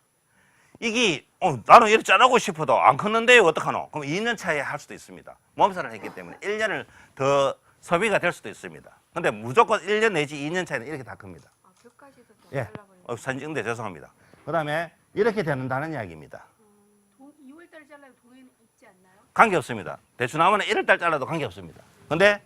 이게 나는 이렇게 자르고 싶어도 안 컸는데요, 어떡하노? 그럼 2년 차에 할 수도 있습니다. 몸살을 했기 때문에 1년을 더 소비가 될 수도 있습니다. 근데 무조건 1년 내지 2년 차에는 이렇게 다 큽니다. 아, 벽까지도 다 예, 잘라버리네. 사진 찍는데 죄송합니다. 그 다음에 이렇게 되는다는 이야기입니다. 2월달 잘라도 동해는 있지 않나요? 관계없습니다. 대추나무는 1월달 잘라도 관계없습니다. 근데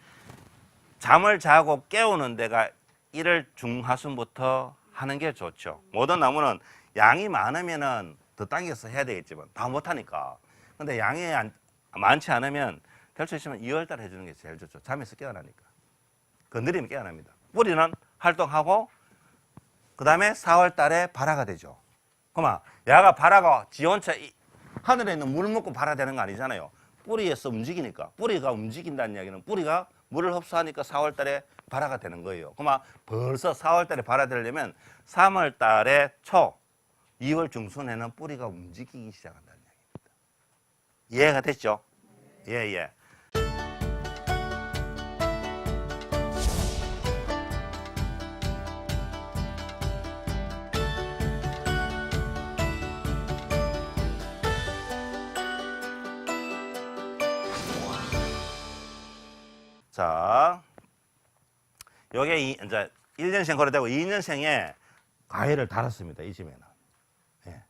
잠을 자고 깨우는 데가 1월 중하순부터 하는 게 좋죠. 모든 나무는 양이 많으면은 더 당겨서 해야 되겠지만 다 못하니까. 근데 양이 많지 않으면 될 수 있으면 2월달 해주는 게 제일 좋죠. 잠에서 깨어나니까. 건드리면 깨어납니다. 뿌리는 활동하고 그 다음에 4월달에 발화가 되죠. 그만 야가 발화가 지온차 하늘에 있는 물 먹고 발화되는 거 아니잖아요. 뿌리에서 움직이니까. 뿌리가 움직인다는 이야기는 뿌리가 물을 흡수하니까 4월달에 발화가 되는 거예요. 그만 벌써 4월달에 발화되려면 3월달에 초, 2월 중순에는 뿌리가 움직이기 시작한다는 이야기입니다. 이해가 됐죠? 예, 예. 자, 요게 이제 1년생 거래되고 2년생에 가위를 달았습니다. 이 집에는. 예.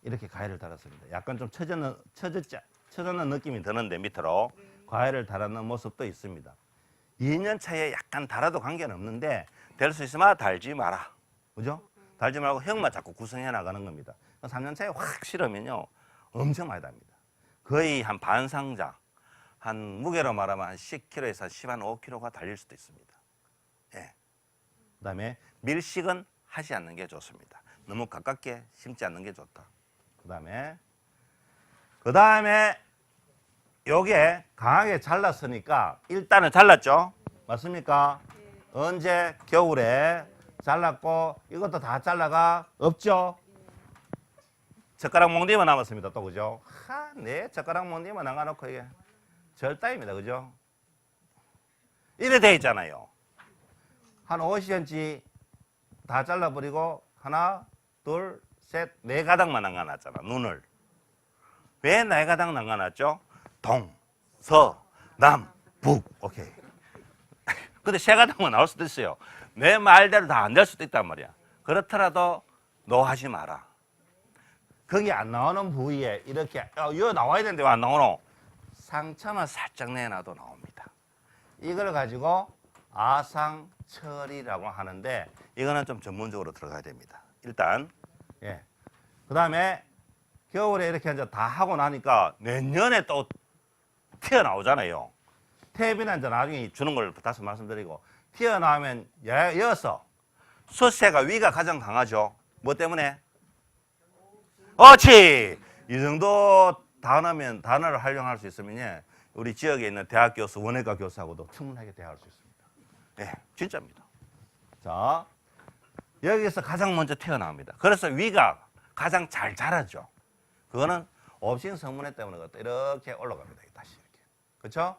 이렇게 가위를 달았습니다. 약간 좀 처졌는 느낌이 드는데 밑으로 가위를 달았는 모습도 있습니다. 2년 차에 약간 달아도 관계는 없는데 될 수 있으면 달지 마라. 그죠? 달지 말고 형만 자꾸 구성해 나가는 겁니다. 3년 차에 확 실으면요. 엄청 많이 답니다. 거의 한 반 상자. 한 무게로 말하면 한 10kg에서 한 15kg가 달릴 수도 있습니다. 예. 그다음에 밀식은 하지 않는 게 좋습니다. 너무 가깝게 심지 않는 게 좋다. 그다음에 요게 강하게 잘랐으니까 일단은 잘랐죠? 맞습니까? 언제? 겨울에 잘랐고 이것도 다 잘라가 없죠? 젓가락 몽디만 남았습니다. 또 그죠? 네, 젓가락 몽디만 남아놓고 이게 절따입니다. 그죠? 이래 돼 있잖아요. 한 50cm 다 잘라버리고 하나, 둘, 셋, 네 가닥만 남겨놨잖아. 눈을. 왜 네 가닥 남겨놨죠? 동, 서, 남, 북. 오케이. 근데 세 가닥만 나올 수도 있어요. 내 말대로 다 안 될 수도 있단 말이야. 그렇더라도 노하지 마라. 거기 안 나오는 부위에 이렇게 이거 나와야 되는데 왜 안 나오노? 상처만 살짝 내놔도 나옵니다. 이걸 가지고 아상처리라고 하는데 이거는 좀 전문적으로 들어가야 됩니다. 일단 예. 그다음에 겨울에 이렇게 이제 다 하고 나니까 내년에 또 튀어나오잖아요. 탭이나 이제 나중에 주는 걸 다시 말씀드리고 튀어나오면 여서 수세가 위가 가장 강하죠. 뭐 때문에? 그렇지. 이 정도 단어를 활용할 수 있으면 예, 우리 지역에 있는 대학 교수, 원예과 교수하고도 충분하게 대화할 수 있습니다. 예, 진짜입니다. 자, 여기서 가장 먼저 튀어나옵니다. 그래서 위가 가장 잘 자라죠. 그거는 옵신 성분해 때문에 이렇게 올라갑니다. 다시 이렇게. 그렇죠?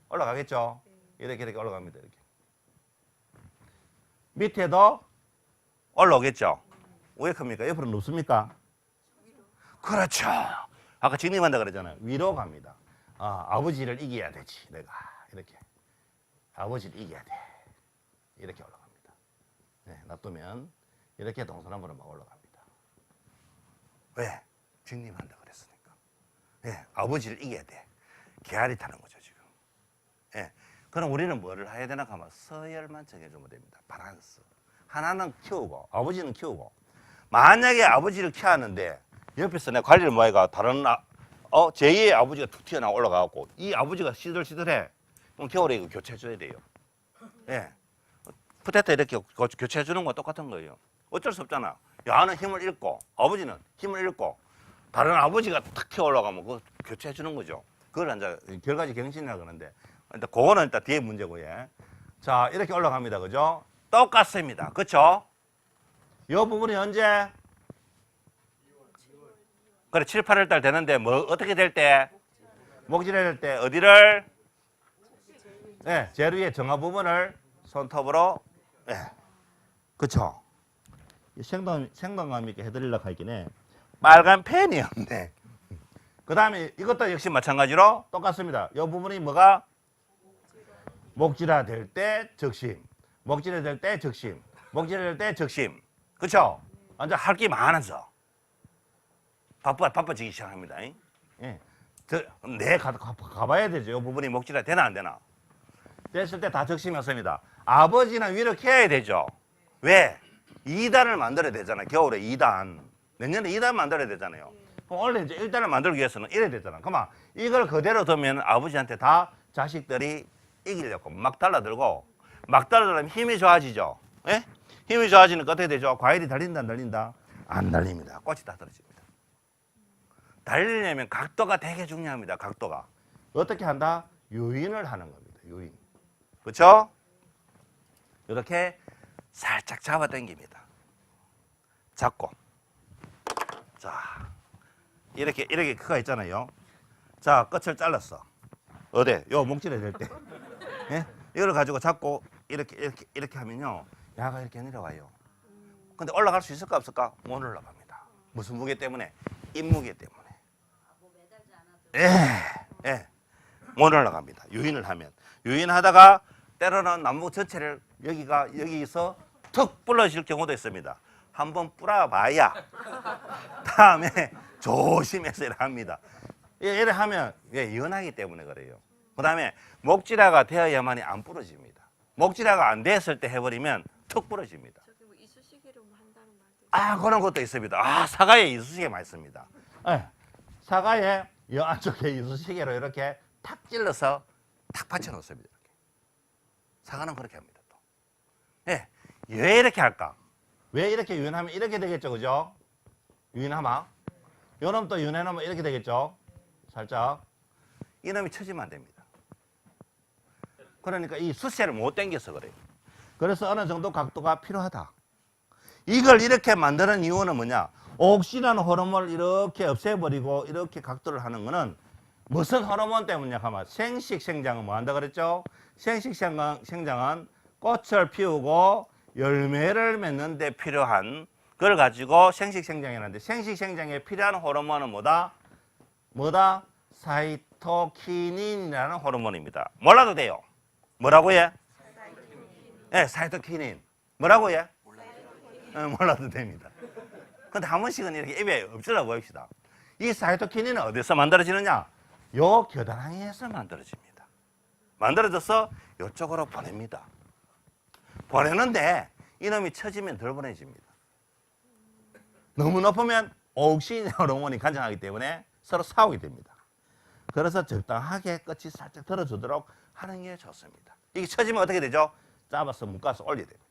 올라가겠죠? 이렇게 올라갑니다. 이렇게. 밑에도 올라오겠죠? 왜 큽니까? 옆으로 높습니까? 그렇죠. 아까 직림한다 그랬잖아요. 위로 갑니다. 아버지를 이겨야 되지. 내가 이렇게 아버지를 이겨야 돼. 이렇게 올라갑니다. 네, 놔두면 이렇게 동서남북으로 막 올라갑니다. 왜? 직림한다 그랬으니까. 네, 아버지를 이겨야 돼. 개아리 타는 거죠 지금. 네, 그럼 우리는 뭐를 해야 되나 하면 서열만 정해주면 됩니다. 바란스. 하나는 키우고 아버지는 키우고 만약에 아버지를 키웠는데 옆에서 내 관리를 뭐해가 다른 제2의 아버지가 툭 튀어나와 올라가고 이 아버지가 시들시들해. 그럼 겨울에 이거 교체해줘야 돼요. 예. 포테토 이렇게 교체해주는 거 똑같은 거예요. 어쩔 수 없잖아. 야는 힘을 잃고 아버지는 힘을 잃고 다른 아버지가 탁 튀어 올라가면 그거 교체해주는 거죠. 그걸 이제 결과지 경신이라고 그러는데 일단 그거는 일단 뒤에 문제고 예. 자 이렇게 올라갑니다. 그죠? 똑같습니다. 그쵸? 이 부분이 언제? 그래 7, 8월 달 되는데 뭐 어떻게 될 때? 목질해 될 때 어디를? 네, 제일 위에 정화 부분을 손톱으로 예. 그쵸? 생동감 있게 해드리려고 하긴 해. 빨간 펜이 없네. 그 다음에 이것도 역시 마찬가지로 똑같습니다. 이 부분이 뭐가? 목질화 될 때 적심. 목질화 될 때 적심. 목질화 될 때 적심. 그쵸? 완전 할 게 많아서. 바빠지기 시작합니다. 예. 가봐야 되죠. 이 부분이 목질화 되나 안 되나? 됐을 때 다 적심이었습니다. 아버지는 위로 캐야 되죠. 왜? 2단을 만들어야 되잖아요. 겨울에 2단. 내년에 2단 만들어야 되잖아요. 그럼 원래 이제 1단을 만들기 위해서는 이래야 되잖아. 그러면 이걸 그대로 두면 아버지한테 다 자식들이 이기려고 막 달라들고 막 달라들면 힘이 좋아지죠. 예? 힘이 좋아지니까 어떻게 되죠? 과일이 달린다 안 달린다? 안 달립니다. 꽃이 다 떨어집니다. 달리려면 각도가 되게 중요합니다. 각도가. 어떻게 한다? 유인을 하는 겁니다. 유인. 그렇죠? 이렇게 살짝 잡아 당깁니다. 잡고. 자, 이렇게 그가 있잖아요. 자, 끝을 잘랐어. 어디? 요 목질해 될 때. 예? 이걸 가지고 잡고 이렇게 하면요. 야가 이렇게 내려와요. 근데 올라갈 수 있을까 없을까? 못 올라갑니다. 무슨 무게 때문에? 입무게 때문에. 예. 못 올라갑니다. 유인을 하면. 유인하다가 때로는 나무 전체를 여기서 툭 부러질 경우도 있습니다. 한번 뿌려봐야 다음에 조심해서 이렇게 합니다. 이렇게 하면 연하기 때문에 그래요. 그 다음에 목질화가 되어야만이 안 부러집니다. 목질화가 안 됐을 때 해버리면 툭 부러집니다. 저기 뭐 이쑤시개로 뭐 한다는 말도 있어요. 그런 것도 있습니다. 사과에 이쑤시개 많이 씁니다. 사과에 이 안쪽에 이쑤시개로 이렇게 탁 찔러서 탁 받쳐 놓습니다. 사과는 그렇게 합니다. 또. 예. 왜 이렇게 할까? 왜 이렇게 유인하면 이렇게 되겠죠, 그죠? 유인하면 요놈 또 유인해놓으면 이렇게 되겠죠. 살짝 이놈이 쳐지면 안 됩니다. 그러니까 이 수세를 못 당겨서 그래요. 그래서 어느 정도 각도가 필요하다. 이걸 이렇게 만드는 이유는 뭐냐? 옥시라는 호르몬을 이렇게 없애버리고 이렇게 각도를 하는 거는 무슨 호르몬 때문이냐 하면 생식생장은 뭐 한다 그랬죠? 생식생장은 꽃을 피우고 열매를 맺는 데 필요한 그걸 가지고 생식생장이라는데 생식생장에 필요한 호르몬은 뭐다? 사이토키닌이라는 호르몬입니다. 몰라도 돼요. 뭐라고 해? 네, 사이토키닌. 뭐라고 해? 몰라도 됩니다. 근데 한 번씩은 이렇게 입에 엎질러 보입시다. 이 사이토키닌은 어디서 만들어지느냐? 요 겨드랑이에서 만들어집니다. 만들어져서 이쪽으로 보냅니다. 보내는데 이놈이 처지면 덜 보내집니다. 너무 높으면 옥신 호르몬이 간장하기 때문에 서로 싸우게 됩니다. 그래서 적당하게 끝이 살짝 들어주도록 하는 게 좋습니다. 이게 처지면 어떻게 되죠? 잡아서 묶어서 올려야 됩니다.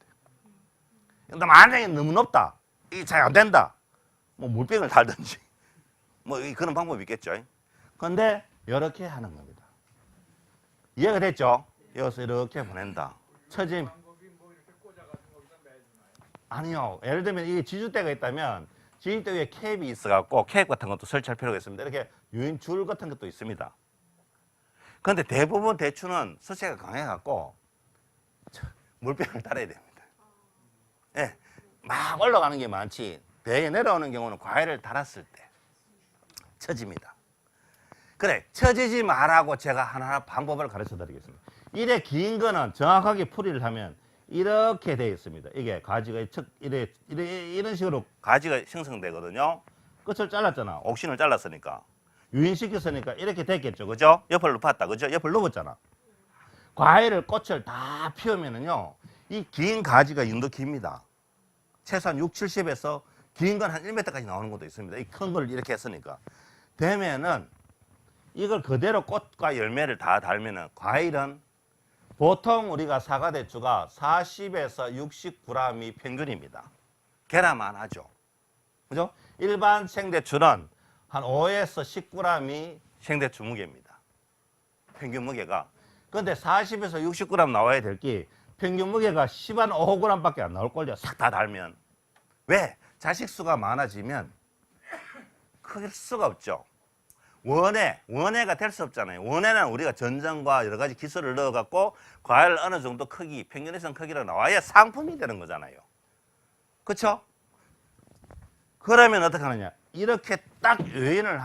근데 만약에 너무 높다. 이게 잘 안 된다. 뭐 물병을 달든지 뭐 그런 방법이 있겠죠. 근데 이렇게 하는 겁니다. 이해가 됐죠? 여기서 이렇게 보낸다. 처짐. 아니요. 예를 들면 이게 지주대가 있다면 지주대 위에 캡이 있어갖고 캡 같은 것도 설치할 필요가 있습니다. 이렇게 유인 줄 같은 것도 있습니다. 그런데 대부분 대추는 수세가 강해갖고 물병을 달아야 됩니다. 예, 막 올라가는 게 많지 배에 내려오는 경우는 과일을 달았을 때 처집니다. 그래, 처지지 말라고 제가 하나 방법을 가르쳐 드리겠습니다. 이래 긴 거는 정확하게 풀이를 하면 이렇게 되어 있습니다. 이게 가지가 이런 식으로 가지가 형성되거든요. 끝을 잘랐잖아. 옥신을 잘랐으니까. 유인시켰으니까 이렇게 됐겠죠. 그죠? 옆을 눕았다. 그죠? 옆을 눕었잖아. 과일을 꽃을 다 피우면은요. 이 긴 가지가 윤도 깁니다. 최소한 6, 70에서 긴 건 한 1m까지 나오는 것도 있습니다. 이 큰 걸 이렇게 했으니까. 되면은 이걸 그대로 꽃과 열매를 다 달면은 과일은 보통 우리가 사과 대추가 40에서 60g이 평균입니다. 계란만 하죠. 그죠? 일반 생대추는 한 5에서 10g이 생대추 무게입니다. 평균 무게가. 근데 40에서 60g 나와야 될 게 평균 무게가 10한 5g밖에 안 나올걸요. 싹 다 달면. 왜? 자식 수가 많아지면 클 수가 없죠. 원해가 될 수 없잖아요. 원해는 우리가 전정과 여러 가지 기술을 넣어갖고 과일 어느 정도 크기, 평균 이상 크기로 나와야 상품이 되는 거잖아요. 그렇죠? 그러면 어떻게 하느냐? 이렇게 딱 유인을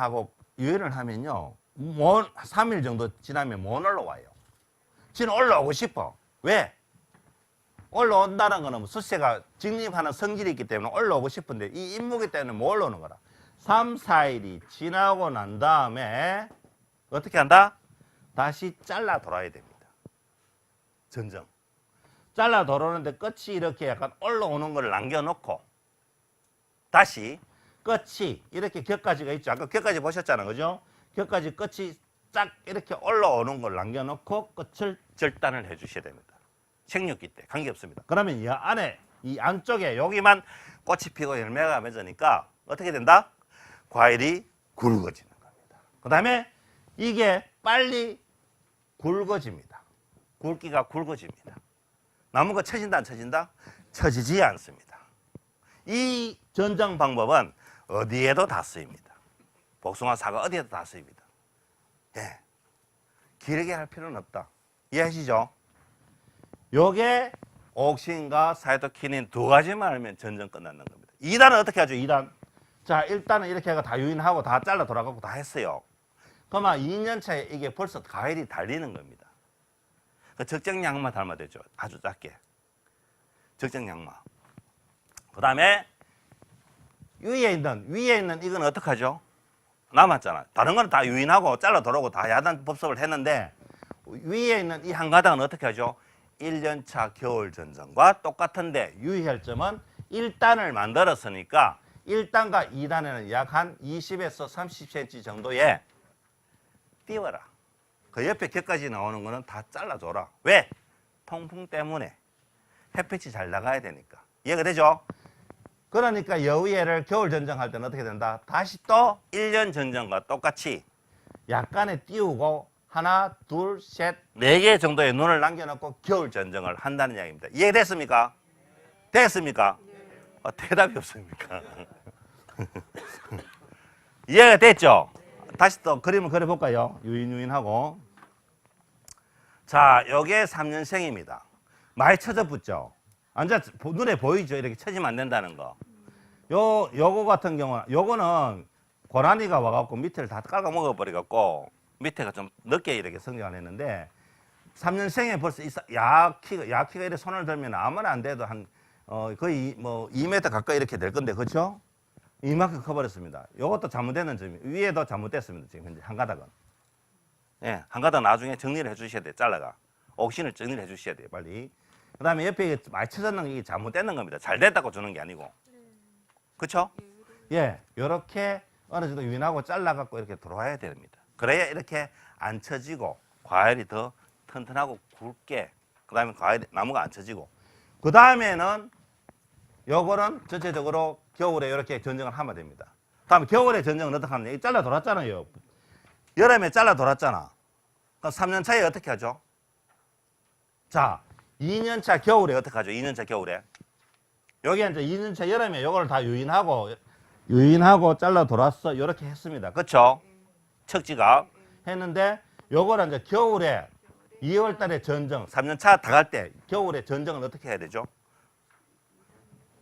하면요. 3일 정도 지나면 못 올라와요. 지는 올라오고 싶어. 왜? 올라온다는 거는 수세가 직립하는 성질이 있기 때문에 올라오고 싶은데 이 인무기 때문에 못 올라오는 거라. 3, 4일이 지나고 난 다음에 어떻게 한다? 다시 잘라 돌아야 됩니다. 전정. 잘라 돌아오는데 끝이 이렇게 약간 올라오는 걸 남겨놓고 다시 끝이 이렇게 격가지가 있죠. 아까 격가지 보셨잖아요. 그죠? 격가지 끝이 쫙 이렇게 올라오는 걸 남겨놓고 끝을 절단을 해 주셔야 됩니다. 생육기 때 관계없습니다. 그러면 이 안에 이 안쪽에 여기만 꽃이 피고 열매가 맺으니까 어떻게 된다? 과일이 굵어지는 겁니다. 그 다음에 이게 빨리 굵어집니다. 굵기가 굵어집니다. 나무가 처진다 안 처진다? 처지지 않습니다. 이 전정 방법은 어디에도 다 쓰입니다. 복숭아, 사과 어디에도 다 쓰입니다. 예, 길게 할 필요는 없다. 이해하시죠? 요게 옥신과 사이토키닌 두 가지만 알면 전정 끝나는 겁니다. 2단은 어떻게 하죠? 2단. 자, 일단은 이렇게 해가 다 유인하고 다 잘라 돌아가고 다 했어요. 그러면 2년 차에 이게 벌써 과일이 달리는 겁니다. 그 적정량만 닮아야 되죠. 아주 작게. 적정량만. 그 다음에 위에 있는 이건 어떡하죠? 남았잖아. 다른 거는 다 유인하고 잘라 돌아오고 다 야단 법석을 했는데 위에 있는 이 한 가닥은 어떻게 하죠? 1년차 겨울 전정과 똑같은데 유의할 점은 1단을 만들었으니까 1단과 2단에는 약 한 20에서 30cm 정도의 띄워라. 그 옆에 격까지 나오는 거는 다 잘라줘라. 왜? 통풍 때문에 햇빛이 잘 나가야 되니까. 이해가 되죠? 그러니까 여위에를 겨울 전정할 때는 어떻게 된다? 다시 또 1년 전정과 똑같이 약간의 띄우고 하나, 둘, 셋, 4개 정도의 눈을 남겨놓고 겨울 전정을 한다는 이야기입니다. 이해됐습니까? 됐습니까? 대답이 없습니까? 이해가 됐죠? 다시 또 그림을 그려볼까요? 유인하고. 자, 요게 3년생입니다. 많이 쳐져 붙죠? 완전 눈에 보이죠? 이렇게 쳐지면 안 된다는 거. 요거 같은 경우는, 요거는 고라니가 와갖고 밑을 다 깔아 먹어버려갖고 밑에가 좀 늦게 이렇게 성장을 했는데 3년생에 벌써 야키가 이렇게 손을 들면 아무나 안 돼도 한 거의 뭐 2m 가까이 이렇게 될 건데 그렇죠? 이만큼 커버렸습니다. 이것도 잘못되는 점이 위에도 잘못됐습니다. 지금 현재 한 가닥은. 예, 한 가닥 나중에 정리를 해주셔야 돼요. 잘라가 옥신을 정리를 해주셔야 돼요. 빨리. 그다음에 옆에 많이 쳐졌는 게 잘못되는 겁니다. 잘 됐다고 주는 게 아니고. 그렇죠? 예, 이렇게 어느 정도 유인하고 잘라갖고 이렇게 들어와야 됩니다. 그래야 이렇게 안 쳐지고 과일이 더 튼튼하고 굵게 그다음에 나무가 안 쳐지고 그 다음에는 요거는 전체적으로 겨울에 이렇게 전정을 하면 됩니다. 다음에 겨울에 전정은 어떻게 하느냐? 잘라 돌았잖아요. 여름에 잘라 돌았잖아. 그럼 3년 차에 어떻게 하죠? 자, 2년 차 겨울에 어떻게 하죠? 2년 차 겨울에. 여기 이제 2년 차 여름에 요거를 다 유인하고 잘라 돌았어. 이렇게 했습니다. 그렇죠? 척지가 했는데 요거는 이제 겨울에 2월 달에 전정, 3년 차 다 갈 때 겨울에 전정은 어떻게 해야 되죠?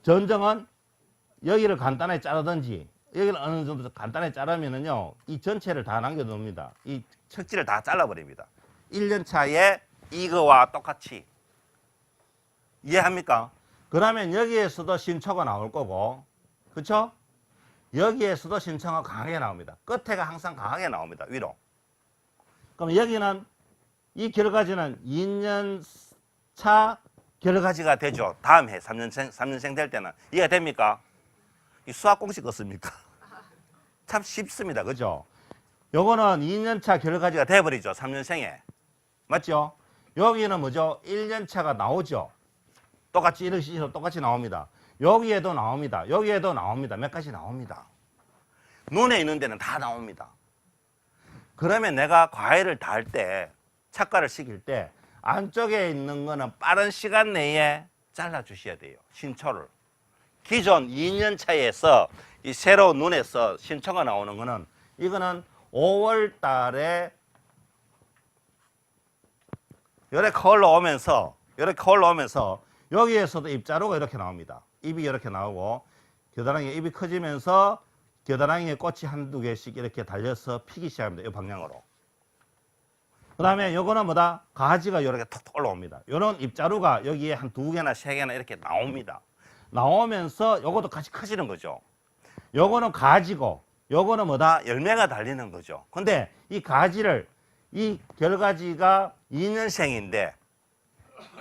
전정은 여기를 간단하게 자르든지 여기를 어느 정도 간단하게 자르면은요 이 전체를 다 남겨놓습니다. 이 척지를 다 잘라버립니다. 1년 차에 이거와 똑같이 이해합니까? 그러면 여기에서도 신초가 나올 거고 그렇죠? 여기에서도 신초가 강하게 나옵니다. 끝에가 항상 강하게 나옵니다. 위로. 그럼 여기는 이 결과지는 2년 차 결과지가 되죠. 다음 해 3년생 될 때는 이해가 됩니까? 이 수학 공식 없습니까? 참 쉽습니다. 그죠? 요거는 2년차 결과지가 돼버리죠. 3년생에. 맞죠? 여기는 뭐죠? 1년차가 나오죠. 똑같이 이렇게 시서 똑같이 나옵니다. 여기에도 나옵니다. 여기에도 나옵니다. 몇 가지 나옵니다. 눈에 있는 데는 다 나옵니다. 그러면 내가 과외를 다 할 때, 착과를 시킬 때 안쪽에 있는 거는 빠른 시간 내에 잘라주셔야 돼요. 신초를. 기존 2년 차에서 이 새로 눈에서 신초가 나오는 거는 이거는 5월 달에 이렇게 올라오면서 여기에서도 입자루가 이렇게 나옵니다. 입이 이렇게 나오고 겨드랑이 입이 커지면서 겨드랑이에 꽃이 한두 개씩 이렇게 달려서 피기 시작합니다. 이 방향으로. 그 다음에 요거는 뭐다? 가지가 이렇게 톡톡 올라옵니다. 요런 입자루가 여기에 한 두 개나 세 개나 이렇게 나옵니다. 나오면서 요것도 같이 커지는 거죠. 요거는 가지고 요거는 뭐다? 열매가 달리는 거죠. 근데 이 가지를 이 결가지가 2년생인데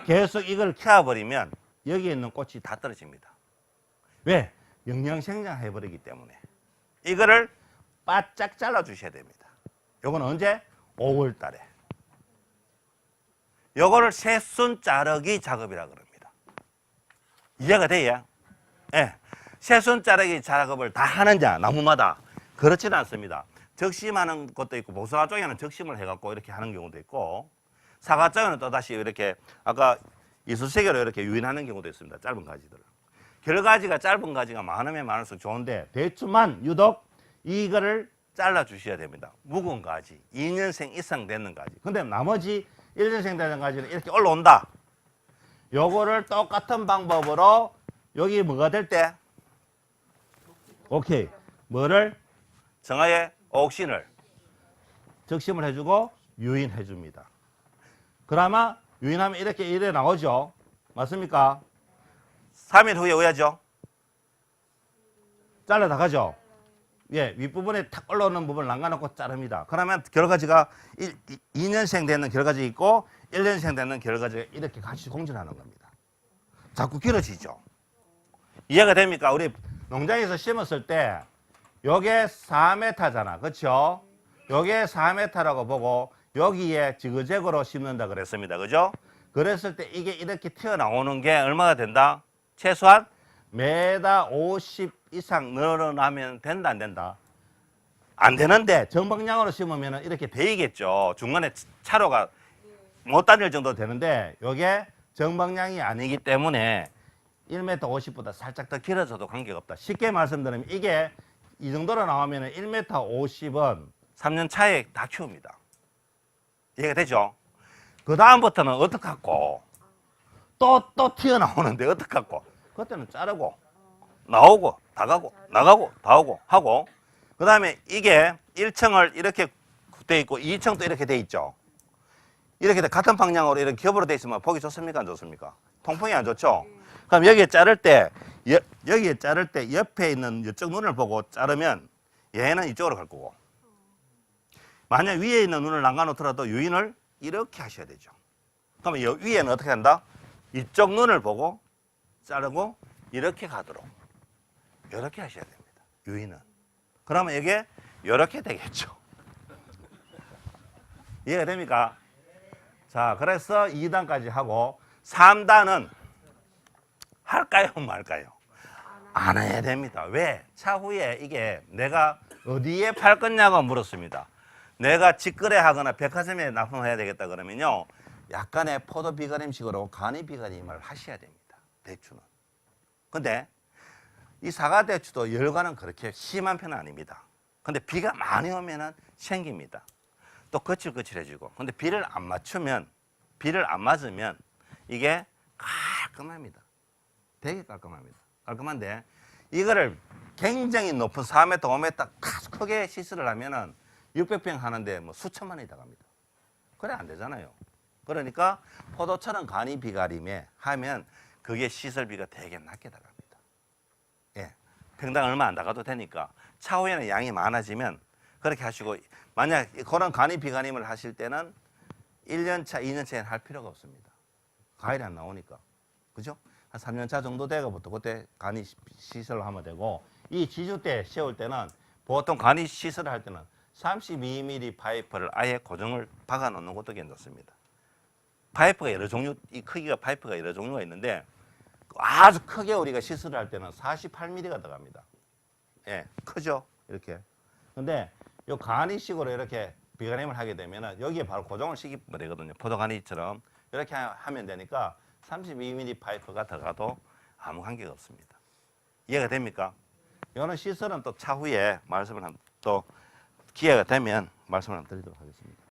계속 이걸 키워버리면 여기에 있는 꽃이 다 떨어집니다. 왜? 영양생장 해버리기 때문에. 이거를 바짝 잘라주셔야 됩니다. 요거는 언제? 5월 달에. 요거를 새순 자르기 작업이라 그럽니다. 이해가 돼요? 예. 새순 자르기 작업을 다 하느냐, 나무마다. 그렇지는 않습니다. 적심하는 것도 있고, 복숭아 쪽에는 적심을 해갖고 이렇게 하는 경우도 있고, 사과 쪽에는 또다시 이렇게, 아까 이쑤시개로 이렇게 유인하는 경우도 있습니다. 짧은 가지들을. 결가지가 짧은 가지가 많으면 많을수록 좋은데, 대추만 유독 이거를 잘라주셔야 됩니다. 묵은 가지, 2년생 이상 되는 가지. 근데 나머지 1년생 되는 가지는 이렇게 올라온다. 요거를 똑같은 방법으로 여기 뭐가 될 때? 오케이. 뭐를? 정화의 옥신을 적심을 해주고 유인해 줍니다. 그러면 유인하면 이래 나오죠. 맞습니까? 3일 후에 오야죠. 잘라 나가죠. 예, 윗부분에 탁 올라오는 부분을 남겨놓고 자릅니다. 그러면 결과지가 2년생 되는 결과지 있고 1년생 되는 결과지가 이렇게 같이 공존하는 겁니다. 자꾸 길어지죠. 이해가 됩니까? 우리 농장에서 심었을 때 요게 4m잖아. 그렇죠? 요게 4m라고 보고 여기에 지그재그로 심는다 그랬습니다. 그죠? 그랬을 때 이게 이렇게 튀어나오는 게 얼마가 된다? 최소한 1m50 이상 늘어나면 된다, 안 된다? 안 되는데 정방향으로 심으면 이렇게 베이겠죠. 중간에 차로가 못 다닐 정도 되는데 요게 정방향이 아니기 때문에 1m 50보다 살짝 더 길어져도 관계가 없다. 쉽게 말씀드리면 이게 이 정도로 나오면 1m 50은 3년 차에 다 키웁니다. 이해가 되죠? 그 다음부터는 어떡하고 또 튀어나오는데 어떡하고 그때는 자르고 나오고 다 가고 나가고 다 오고 하고 그 다음에 이게 1층을 이렇게 돼 있고 2층도 이렇게 돼 있죠. 이렇게 같은 방향으로 이렇게 겹으로 돼 있으면 보기 좋습니까? 안 좋습니까? 통풍이 안 좋죠? 그럼 여기에 자를 때 옆에 있는 이쪽 눈을 보고 자르면 얘는 이쪽으로 갈 거고 만약 위에 있는 눈을 남겨놓더라도 유인을 이렇게 하셔야 되죠. 그러면 이 위에는 어떻게 한다? 이쪽 눈을 보고 자르고 이렇게 가도록 이렇게 하셔야 됩니다. 유인은. 그러면 이게 이렇게 되겠죠. 이해가 됩니까? 자, 그래서 2단까지 하고 3단은 할까요? 말까요? 안 해야 됩니다. 왜? 차후에 이게 내가 어디에 팔 거냐고 물었습니다. 내가 직거래하거나 백화점에 납품해야 되겠다 그러면요. 약간의 포도 비가림식으로 간이 비가림을 하셔야 됩니다. 대추는. 근데 이 사과 대추도 열과는 그렇게 심한 편은 아닙니다. 근데 비가 많이 오면은 생깁니다. 또 거칠거칠해지고. 근데 비를 안 맞으면 이게 깔끔합니다. 되게 깔끔합니다. 깔끔한데 이거를 굉장히 높은 4m, 5m 크게 시설을 하면은 600평 하는데 뭐 수천만 원이 다 갑니다. 그래 안 되잖아요. 그러니까 포도처럼 간이 비가림에 하면 그게 시설비가 되게 낮게 나갑니다. 예, 평당 얼마 안 나가도 되니까 차후에는 양이 많아지면 그렇게 하시고 만약 그런 간이 비가림을 하실 때는 1년차, 2년차에는 할 필요가 없습니다. 과일이 안 나오니까. 그죠? 한 3년차 정도 되고부터 그때 간이 시설을 하면 되고 이 지주 때 세울 때는 보통 간이 시설을 할 때는 32mm 파이프를 아예 고정을 박아 놓는 것도 괜찮습니다. 파이프가 여러 종류, 이 크기가 파이프가 여러 종류가 있는데 아주 크게 우리가 시술을 할 때는 48mm가 들어갑니다. 예, 크죠? 이렇게. 근데 요 가니식으로 이렇게 비가림을 하게 되면은 여기에 바로 고정을 시키면 되거든요. 포도가니처럼 이렇게 하면 되니까 32mm 파이프가 들어가도 아무 관계가 없습니다. 이해가 됩니까? 이거는 시설은 또 차후에 말씀을 또 기회가 되면 말씀을 한번 드리도록 하겠습니다.